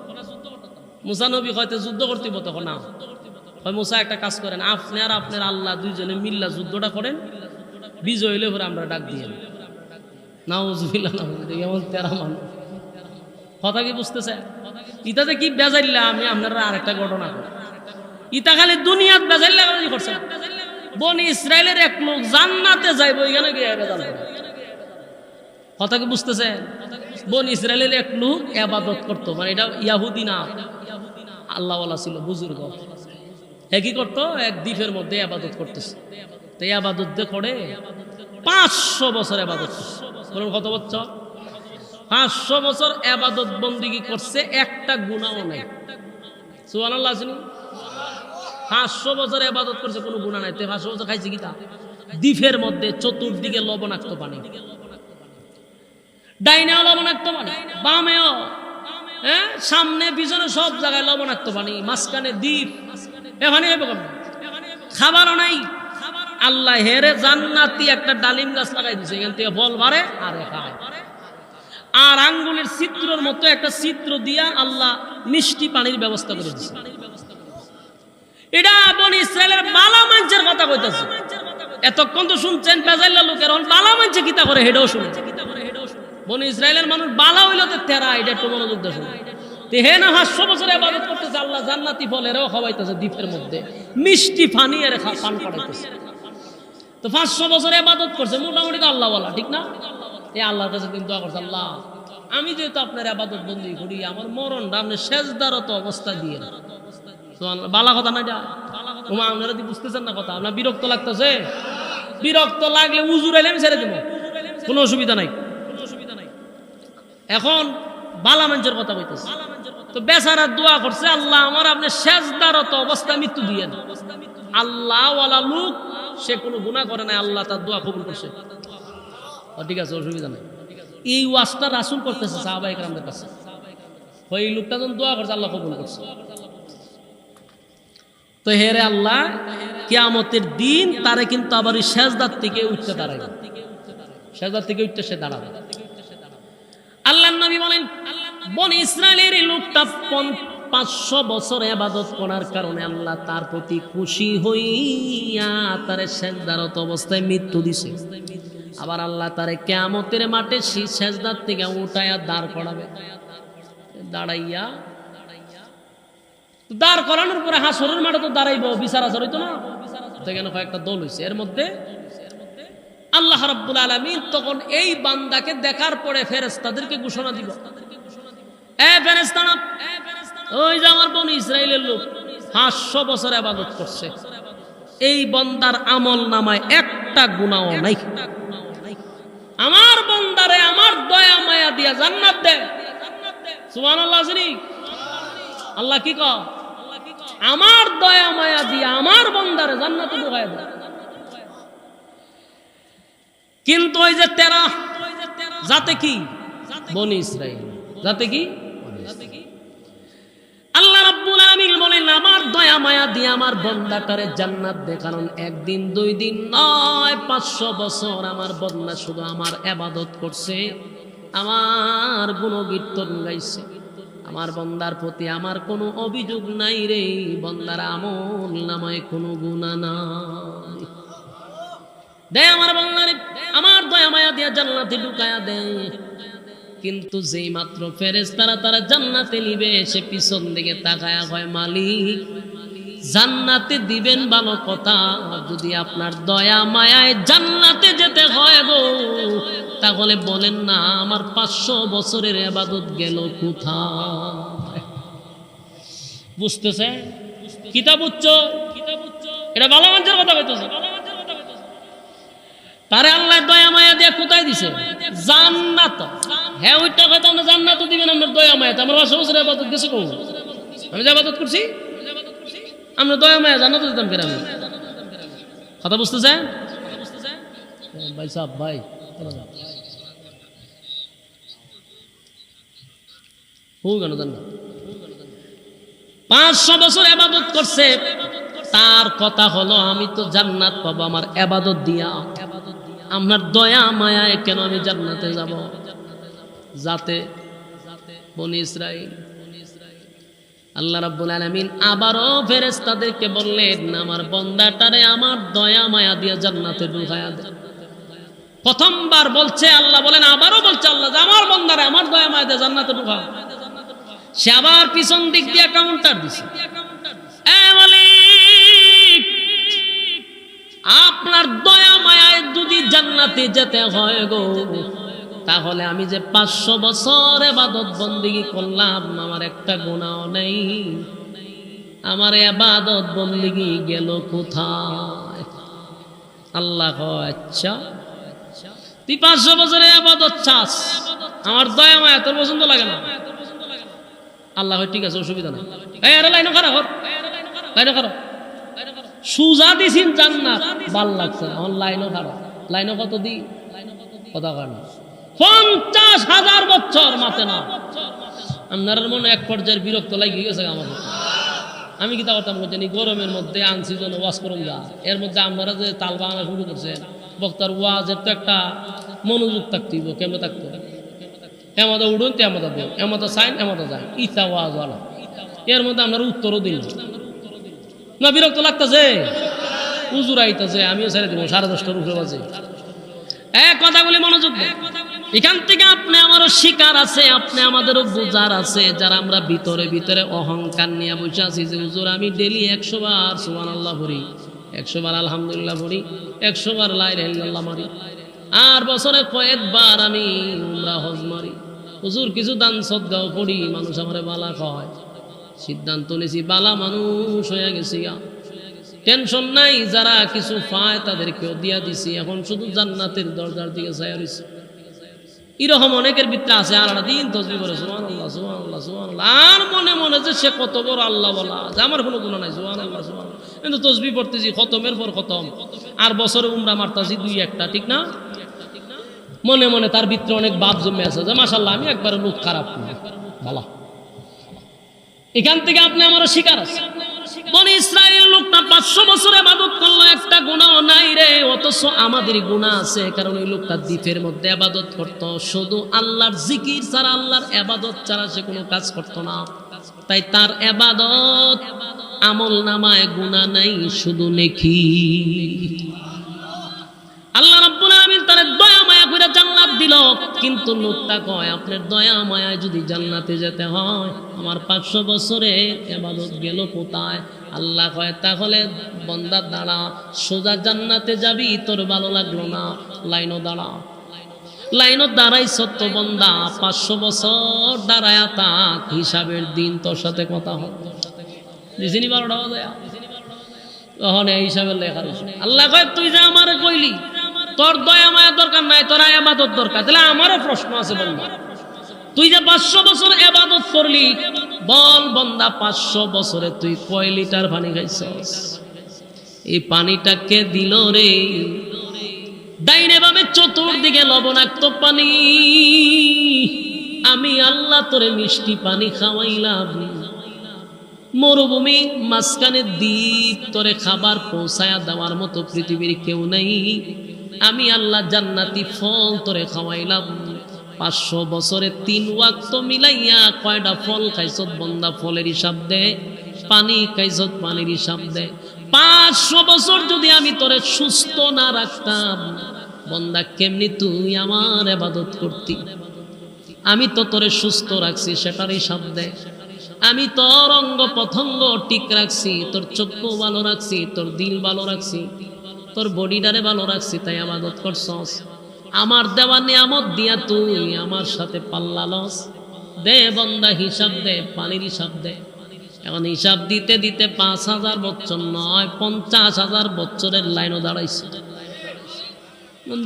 মুসা নবী হয়তো যুদ্ধ করতে হইব, তখন না হয় মুসা একটা কাজ করেন, আপনি আর আপনার আল্লাহ দুইজনে মিল্লা যুদ্ধটা করেন, বিজয় হইলে পরে আমরা ডাক দিয়ে নাউজুবিল্লাহ। এমন তেরা মানুষ। কথা কি বুঝতেছে? ইতাতে কি বেজাইল্লা? আমি আপনারা আরেকটা ঘটনা করি। ইতা খালি দুনিয়াত বেজাইল্লা করছে। বনি ইসরায়েলের এক লোক জান্নাতে যাইব, এখানে গিয়ে বেজাল করে। কথা কি বুঝতেছে? বনি ইসরায়েলের এক লোক ইবাদত করতো, মানে এটা ইয়াহুদি না, আল্লাহওয়ালা ছিল, বুজুর্গ। একই করতো, এক দ্বীপের মধ্যে ইবাদত করতেছে। তো ইবাদত করে 500 বছর ইবাদত করছে। বলুন কত বছর? 500 বছর ইবাদত বন্দেগী করছে, একটা গুনাহ নাই। সুবহানাল্লাহ। 500 বছর ইবাদত করছে, কোনো গুনাহ নাই। 500 বছর খাইছে কি তা? দ্বীপের মধ্যে চতুর্দিকে লবণাক্ত পানি, ডাইনেও লবণাক্ত পানি, বামেও, সামনে পিছনে সব জায়গায় লবণাক্ত পানি, মাঝখানে দ্বীপ। এখানে খাবারও নাই। আল্লাহ হেরে জান্নাতি একটা ডালিম গাছ লাগাই দিছে, এখান থেকে ফল মারে আর খায়। আর আঙ্গুলের চিত্রের মতো একটা চিত্র দিয়া আল্লাহ মিষ্টি পানির ব্যবস্থা করে দিছে। এটা বনি ইসরায়েলের বালা মানুষের কথা কইতাছে। এতক্ষণ তো শুনছেন বেজাইল্লা লোকের, বালা মানুষ কিতা করে হেডাও শুনছে। বনি ইসরায়েলের মানুষ বালা হইল তো তেরা, এটা একটু মনোযোগ দিয়ে শুনে। হে না 500 বছর ইবাদত করতেছে, আল্লাহ জান্নাতি ফল এরাও খাওয়াইতেছে, দ্বীপের মধ্যে মিষ্টি পানি এর পান করাইতেছে। তো 500 বছর ইবাদত করছে, মোটামুটি তো আল্লাহ ওয়ালা, ঠিক না? এই আল্লাহর কাছে কিন্তু দোয়া করছে, আল্লাহ আমি যেহেতু আপনার ইবাদত বন্দী করি, আমার মরণটা আপনি সেজদারত অবস্থা দিয়ে না। তো বালা কথা না এটা, তোমার আপনারা কি বুঝতেছেন না কথা? আপনার বিরক্ত লাগতেছে? বিরক্ত লাগলে উজুর আইলে আমি ছেড়ে দেবো, কোনো অসুবিধা নাই। এখন বালা মানুষের কথা বলতেছে। তো বেচারা দোয়া করছে, আল্লাহ আমার আপনি সেজদারত অবস্থা মৃত্যু দিয়ে না। আল্লাহ ওয়ালা লোক, সে কোনো গুনাহ করে নাই, আল্লাহ তার দোয়া কবুল করছে। ঠিক আছে, অসুবিধা নাই। এই ওয়াজটা রাসূল করতেছে সাহাবায়ে কেরামদের কাছে। ওই লোকটা যখন দোয়া করছে, আল্লাহ কবুল করছে। তো হেরে আল্লাহ কিয়ামতের দিন তারে কিন্তু আবার এই সেজদার থেকে উঠতে দাঁড়াবে, সেজদার থেকে উঠতে সে দাঁড়াবে। আল্লাহর নবী বলেন, বনি ইসরায়েলের এই লোকটা 500 বছর ইবাদত করার কারণে আল্লাহ তার প্রতি খুশি হইয়া তারে সেজদারত অবস্থায় মৃত্যু দিছে। আবার আল্লাহ তারে কিয়ামতের মাঠে সেই সেজদার থেকে উঠায়া দাঁড় করাবে। দাঁড় করানোর পরে হাসরের মাঠে তো দাঁড়াইব, বিচার আচার হইতো না? সেখানে কয়েকটা দল হয়েছে, এর মধ্যে আল্লাহ রাব্বুল আলামিন তখন এই বান্দাকে দেখার পরে ফেরেশতাদেরকে ঘোষণা দিব, এ ফেরেশতারা, ওই যে আমার বনি ইসরাইলের লোক 500 বছর ইবাদত করছে, এই বান্দার আমল নামায় একটা গুনাহ নাই। আমার বান্দারে আমার দয়া মায়া দিয়া জান্নাত দে। সুবহানাল্লাহ। আল্লাহ কি কয়? আমার দয়া মায়া দিয়া আমার বান্দারে জান্নাতে ঢুকায় দে। কিন্তু ওই যে তেরা যাতে কি বনি ইসরাইল, যাতে কি আল্লাহ রাব্বুল আমিন বলেন আমার দয়া মায়া দিয়ে আমার বান্দাটারে জান্নাত দে। কারণ একদিন দুই দিন নয়, 500 বছর আমার বান্দা শুধু আমার ইবাদত করছে, আমার গুণকীর্তন গাইছে। আমার বান্দার প্রতি আমার কোনো অভিযোগ নাই রে, বান্দার আমল নামায় কোনো গুনাহ নাই। দে আমার বান্দারে আমার দয়া মায়া দিয়ে জান্নাতে ঢুকায়া দে। কিন্তু যেই মাত্র ফেরেশতারা তারা জান্নাতে নিবে, সে পিছন দিকে তাকায়া কয় মালিক জান্নাতে দিবেন ভালো কথা, যদি আপনার দয়া মায়ায় জান্নাতে যেতে হয় গো, তাহলে বলেন না আমার 500 বছরের ইবাদত গেল কোথায়? বুঝতেছে? কিতাব উচ্চ, এটা ভালো মানুষের কথা কইতেছে। তারে আল্লাহ দয়া মায়া দিয়ে কোথায় দিছে? জান্নাত। হ্যাঁ ওইটা কথা আমরা জান্নাতও দিবেন আমরা দয়া মায়া। আমার 500 বছরের ইবাদত গেছে কোন? আমি যে ইবাদত করছি আমরা দয়া মায়া জান্নাতও দিতাম কেন? আমি কথা বুঝতেছেন ভাই সাহেব? ভাই 500 বছর ইবাদত করছে, তার কথা হলো আমি তো জান্নাত পাবো আমার ইবাদত দিয়া। আপনার দয়া মায়ায় কেন আমি জান্নাতে যাব? যাতে বনি ইসরাইল আল্লাহ রাব্বুল আলামিন আবারও ফেরেশতাদেরকে বললেন আমার বান্দাটারে আমার দয়া মায়া দিয়ে জান্নাতে ঢুকায়া দে। প্রথমবার বলছে আল্লাহ, বলেন আবারও বলছে আল্লাহ যে আমার বান্দারে আমার দয়া মায়া দিয়ে জান্নাতে ঢুকাও। সে আবার পিছন দিক দিয়ে কাউন্টার দিছে, এ মালিক আপনার দয়া মায়ায় যদি জান্নাতে যেতে হয় গো, তাহলে আমি যে 500 বছর ইবাদত বন্দেগী করলাম আমার একটা গুনাহ নেই, আমার ইবাদত বন্দেগী গেল কোথায়? আল্লাহ কয় আচ্ছা তুই 500 বছরের ইবাদত চাস, আমার দয়া মায়া তোর পছন্দ লাগে না। আল্লাহ কয় ঠিক আছে অসুবিধা নাই, এই আরে লাইন খারাপ হর, লাইন খারাপ সুজা দিছিন জান্নাত ভাল লাগছে, এখন লাইনও খারাপ। লাইনও কত দি কথা কয় না 50,000 বছর মাতে না। আপনার মনে এক পর্যায়ের বিরক্ত লাগিয়ে গেছে আমার। আমি কি তা করতাম জানি, গরমের মধ্যে আনছি যেন ওয়াজ করুন যা, এর মধ্যে আপনারা যে তাল বাংলা শুরু করছেন, বক্তার ওয়াজের তো একটা মনোযোগ থাকতে হইব। কেমন থাকতো? এমতা উঠুন তো এমতা দেন, এমতা চাইন এমতা যায়, ইচ্ছা ওয়াজ ওয়ালা। এর মধ্যে আপনার উত্তরও দিন না, বিরক্ত লাগতেছে, উজুর আইতেছে, আমিও ছেড়ে দিব 10:30টার উপরে বাজে। কথাগুলি মনোযোগ দেন। এখান থেকে আপনি আমারও শিকার আছে, আপনি আমাদেরও বোঝার আছে, যারা আমরা ভিতরে ভিতরে অহংকার নিয়ে বসে আছি যে হুজুর আমি ডেলি 100 বার সুবহানাল্লাহ পড়ি, 100 বার আলহামদুলিল্লাহ পড়ি, 100 বার লা ইলাহা ইল্লাল্লাহ মারি, আর বছরে কয়েকবার আমি উমরা হজ মারি। হুজুর কিছু দান সদকাও করি, মানুষ আমারে বালা কয়। সিদ্ধান্ত নিয়েছি বালা মানুষ হয়ে গেছি, টেনশন নাই, যারা কিছু পায় তাদেরকেও দিয়া দিছি, এখন শুধু জান্নাতের দরজার দিকে চাই রইছি। এরকম অনেকের ভিতরে আছে আল্লাহ দিন তসবিহ করে সুবহানাল্লাহ সুবহানাল্লাহ সুবহানাল্লাহ, আর মনে মনে যে সে কত বড় আল্লাহ বলা, যে আমার কোনো গুনাহ নাই সুবহানাল্লাহ সুবহানাল্লাহ, কিন্তু তসবিহ পড়তেছি খতমের পর খতম, আর বছরে উমরা মারতাছি 2-1টা, ঠিক না? মনে মনে তার ভিতরে অনেক বাপ জমে আছে যে মাশাআল্লাহ আমি একবার লোক খারাপ না ভালো। এখান থেকে আপনি আমারও শিকার আছে। বনি ইসরাইল লোকটা 500 বছর ইবাদত করলো, একটা গুনাহ নাই রে, অথচ আমাদের গুনাহ আছে। কারণ ওই লোকটা দ্বীপের মধ্যে ইবাদত করতো, শুধু আল্লাহর জিকির ছাড়া, আল্লাহর ইবাদত ছাড়া সে কোনো কাজ করতো না। তাই তার ইবাদত আমল নামায় গুনাহ নাই, শুধু নেকি। আল্লাহ রাব্বুল আমিন তার দয়া মায়া করে জান্নাত দিল, কিন্তু লোকটা কয় আপনার দয়া মায়ায় যদি জান্নাতে যেতে হয় আমার 500 বছরের ইবাদত গেল কোথায়? আল্লাহ কয় তাহলে বান্দা দাঁড়া, সোজা জান্নাতে যাবি, তোর ভালো লাগলো না লাইনও দাঁড়া। লাইনত দাঁড়াইছ তো বন্দা 500 বছর দাঁড়ায়া তাক হিসাবের দিন তোর সাথে কথা হয় দিছিনি 12টা বাজে তখন এই হিসাবে লেখা রয়েছে আল্লাহ কয় তুই যে আমারে কইলি তোর দয়া মায়া দরকার নাই তোর ইবাদত দরকার তাহলে আমারও প্রশ্ন আছে বন্দা তুই যে 500 বছর ইবাদত করলি বল বন্দা 500 বছরে তুই কয় লিটার পানি খাইছস এই পানিটা কে দিল রে ডাইনে বামে চতুর্দিকে লবণাক্ত পানি আমি আল্লাহ তোরে মিষ্টি পানি খাওয়াইলাম মরুভূমি মাঝখানে দ্বীপ তোরে খাবার পৌঁছায়া দেওয়ার মতো পৃথিবীর কেউ নাই আমি আল্লাহ জান্নাতি ফল তোরে খাওয়াইলাম 500 বছরে 3 ওয়াক্ত মিলাইয়া কয়টা ফল খাইছত বন্দা ফলের হিসাব দে পানি খাইছত পানির হিসাব দে 500 বছর যদি আমি তোরে সুস্থ না রাখতাম বন্দা কেমনি তুই আমার ইবাদত করতি আমি তো তোরে সুস্থ রাখছি সেটার হিসাব দে আমি তোর অঙ্গ প্রত্যঙ্গ ঠিক রাখছি তোর চক্ষু ভালো রাখছি তোর দিল ভালো রাখছি তোর বডিটারে ভালো রাখছি তাই ইবাদত করছস আমার দেওয়া নিয়ামত দিয়া তুই আমার সাথে পাল্লা লস দে বন্দা হিসাব দে পানির হিসাব দে এখন হিসাব দিতে দিতে 5000 বছর নয় 50,000 বছরের লাইনও দাঁড়াইছে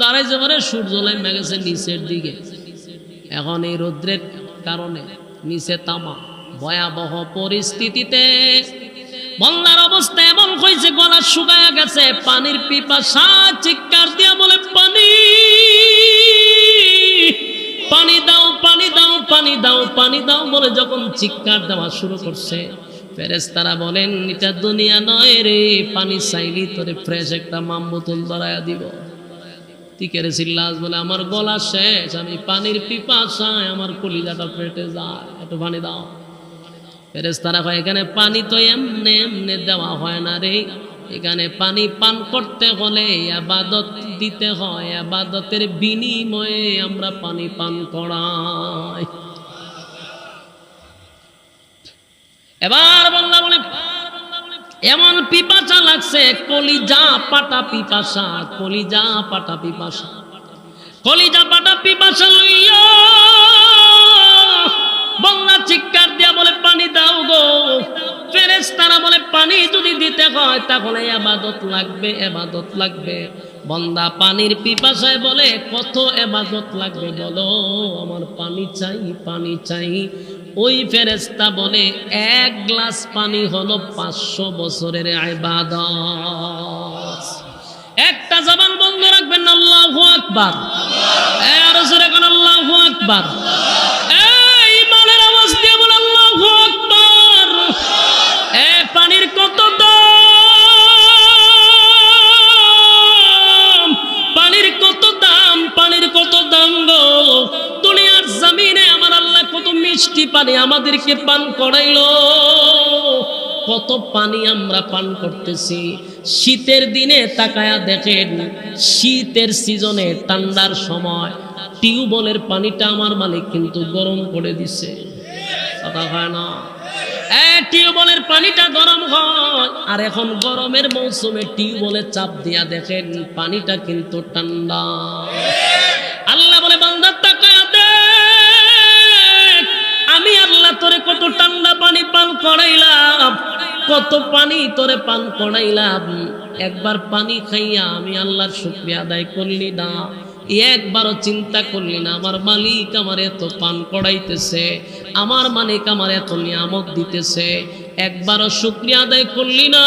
দাঁড়াইছে মানে সূর্য লাইমে গেছে নিচের দিকে এখন এই রৌদ্রের কারণে নিচে তামা ভয়াবহ পরিস্থিতিতে বন্যার অবস্থা এমন হয়েছে গলা শুকায়া গেছে পানির পিপাসা চিৎকার দিয়া বলে পানি পানি দাও পানি দাও পানি দাও পানি দাও বলে যখন চিৎকার দেওয়া শুরু করছে ফেরেশতারা বলেন এটা দুনিয়া নয় রে পানি চাইলি তোরে ফ্রেশ একটা মাম বোতল ধরায়া দিব টিকেরে চিল্লাস বলে আমার গলা শেষ আমি পানির পিপাসায় আমার কলিজাটা পেটে যায় একটু পানি দাও ফেরেশতারা কয় এখানে পানি তো এমনে এমনে দেওয়া হয় না রে এখানে পানি পান করতে হলে ইবাদত দিতে হয় ইবাদতের বিনিময়ে আমরা পানি পান করাই এবার বললা বলে এমন পিপাসা লাগছে কলিজা পাটা পিপাসা কলিজা পাটা পিপাসা কলিজা পাটা পিপাসা লইয়া বন্যা চিৎকার দিয়া বলে পানি দাও গো ফেরেশতারা বলে পানি যদি দিতে হয় তাহলে ইবাদত লাগবে বন্দা পানির পিপাসায় বলে কত ইবাদত লাগবে বলো আমার পানি চাই ওই ফেরেশতা বলে 1 গ্লাস পানি হলো 500 বছরের ইবাদত একটা জবান বন্ধ রাখবেন আল্লাহু আকবার আর জোরে কোন আল্লাহু আকবার পানির কত দাম পানির কত দাম পানির কত দাম গো দুনিয়ার জমিনে আমার আল্লাহ কত মিষ্টি পানি আমাদেরকে পান করাইলো কত পানি আমরা পান করতেছি শীতের দিনে তাকায়া দেখেন শীতের সিজনে ঠান্ডার সময় টিউবওয়েলের পানিটা আমার মালিক কিন্তু গরম করে দিছে কথা হয় না টিউবওয়েলের পানিটা গরম হয় আর এখন গরমের মৌসুমে টিউবওয়েলে চাপ দিয়া দেখেন পানিটা কিন্তু ঠান্ডা আল্লাহ বলে বান্দা তাকায়া দেখ আমি আল্লাহ তোরে কত ঠান্ডা পানি পান করাইলাম কত পানি তোরে পান করাইলাম একবার পানি খাইয়া আমি আল্লাহর শুকরিয়া আদায় করলি না একবারও চিন্তা করলি না আমার মালিক আমার এত পান করাইতেছে আমার মালিক আমার এত নিয়ামত দিতেছে একবারও শুকরিয়া আদায় করলি না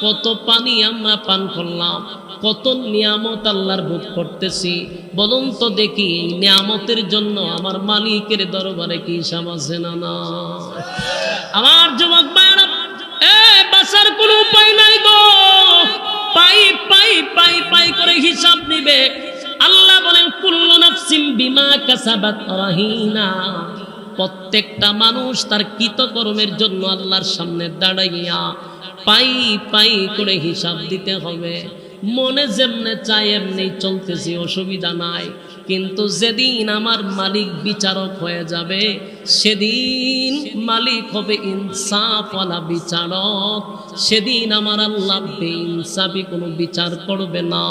কত পানি আমরা পান করলাম কত নিয়ামত আল্লাহর ভোগ করতেছি বলুন তো দেখি এই নিয়ামতের জন্য আমার মালিকের দরবারে কি হিসাব আছে না না আমার যুবক ভাইরা বাঁচার কোনো উপায় নাই গো পাই পাই পাই পাই করে হিসাব নিবে আল্লাহ বলেন কুল্লু নাফসিন বিমা কাসাবাত রাহিনা প্রত্যেকটা মানুষ তার কৃতকর্মের জন্য আল্লাহর সামনে দাঁড়াইয়া পাই পাই করে হিসাব দিতে হবে মনে যেমনে চাই এমনি চলতেছি অসুবিধা নাই কিন্তু যেদিন আমার মালিক বিচারক হয়ে যাবে সেদিন মালিক হবে ইনসাফওয়ালা বিচারক সেদিন আমার আল্লাহ বেইনসাফি কোনো বিচার করবে না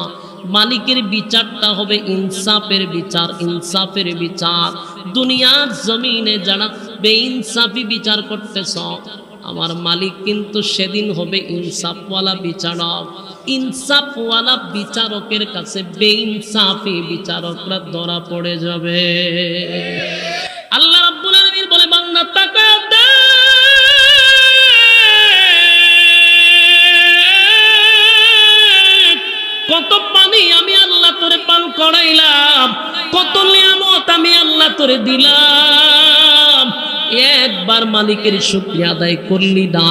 মালিকের বিচারটা হবে ইনসাফের বিচার, ইনসাফের বিচার। দুনিয়ার জমিনে যারা বেইনসাফি বিচার করতেছ, আমার মালিক কিন্তু সেদিন হবে ইনসাফওয়ালা বিচারক। ইনসাফওয়ালা বিচারকের কাছে বেইনসাফি বিচারকরা ধরা পড়ে যাবে। আল্লাহ রাব্বুল আলামিন বলে, বান্দা তাকা দে, কত পানি আমি আল্লাহ তোরে পান করাইলাম, কত নিয়ামত আমি আল্লাহ তোরে দিলাম। একবার মালিকের শুকরিয়া আদায় করলি না,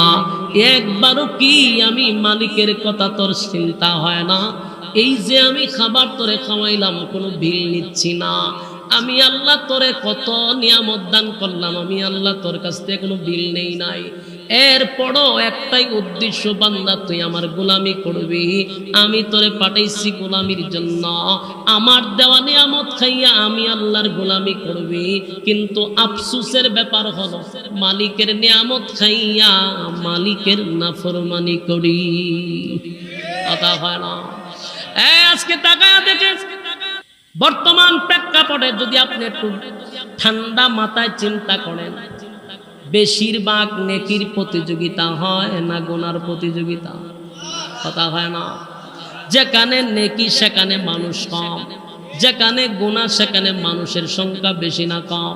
একবারও কি আমি মালিকের কথা তোর চিন্তা হয় না? এই যে আমি খাবার তোরে খাওয়াইলাম, কোনো বিল নিচ্ছি না, আমি আল্লাহ তোরে কত নিয়ামত দান করলাম, আমি আল্লাহ তোর কাছ থেকে কোনো বিল নেই নাই। এরপরও একটাই উদ্দেশ্য, বান্দা তুই আমার গোলামি করবি। আমি তোরে পাঠাইছি গোলামির জন্য, আমার দেওয়া নিয়ামত খাইয়া আমি আল্লাহর গোলামি করবি। কিন্তু আফসোসের ব্যাপার হলো, মালিকের নিয়ামত খাইয়া মালিকের নাফরমানি করি। কথা হয় না? আজকে তাকায়া দেখে বর্তমান প্রেক্ষাপটে যদি আপনি একটু ঠান্ডা মাথায় চিন্তা করেন, বেশিরভাগ নেকির প্রতিযোগিতা হয় না গুনার প্রতিযোগিতা? কথা হয় না? যেখানে নেকি সেখানে মানুষ কম, যেখানে গুনাহ সেখানে মানুষের সংখ্যা বেশি না কম?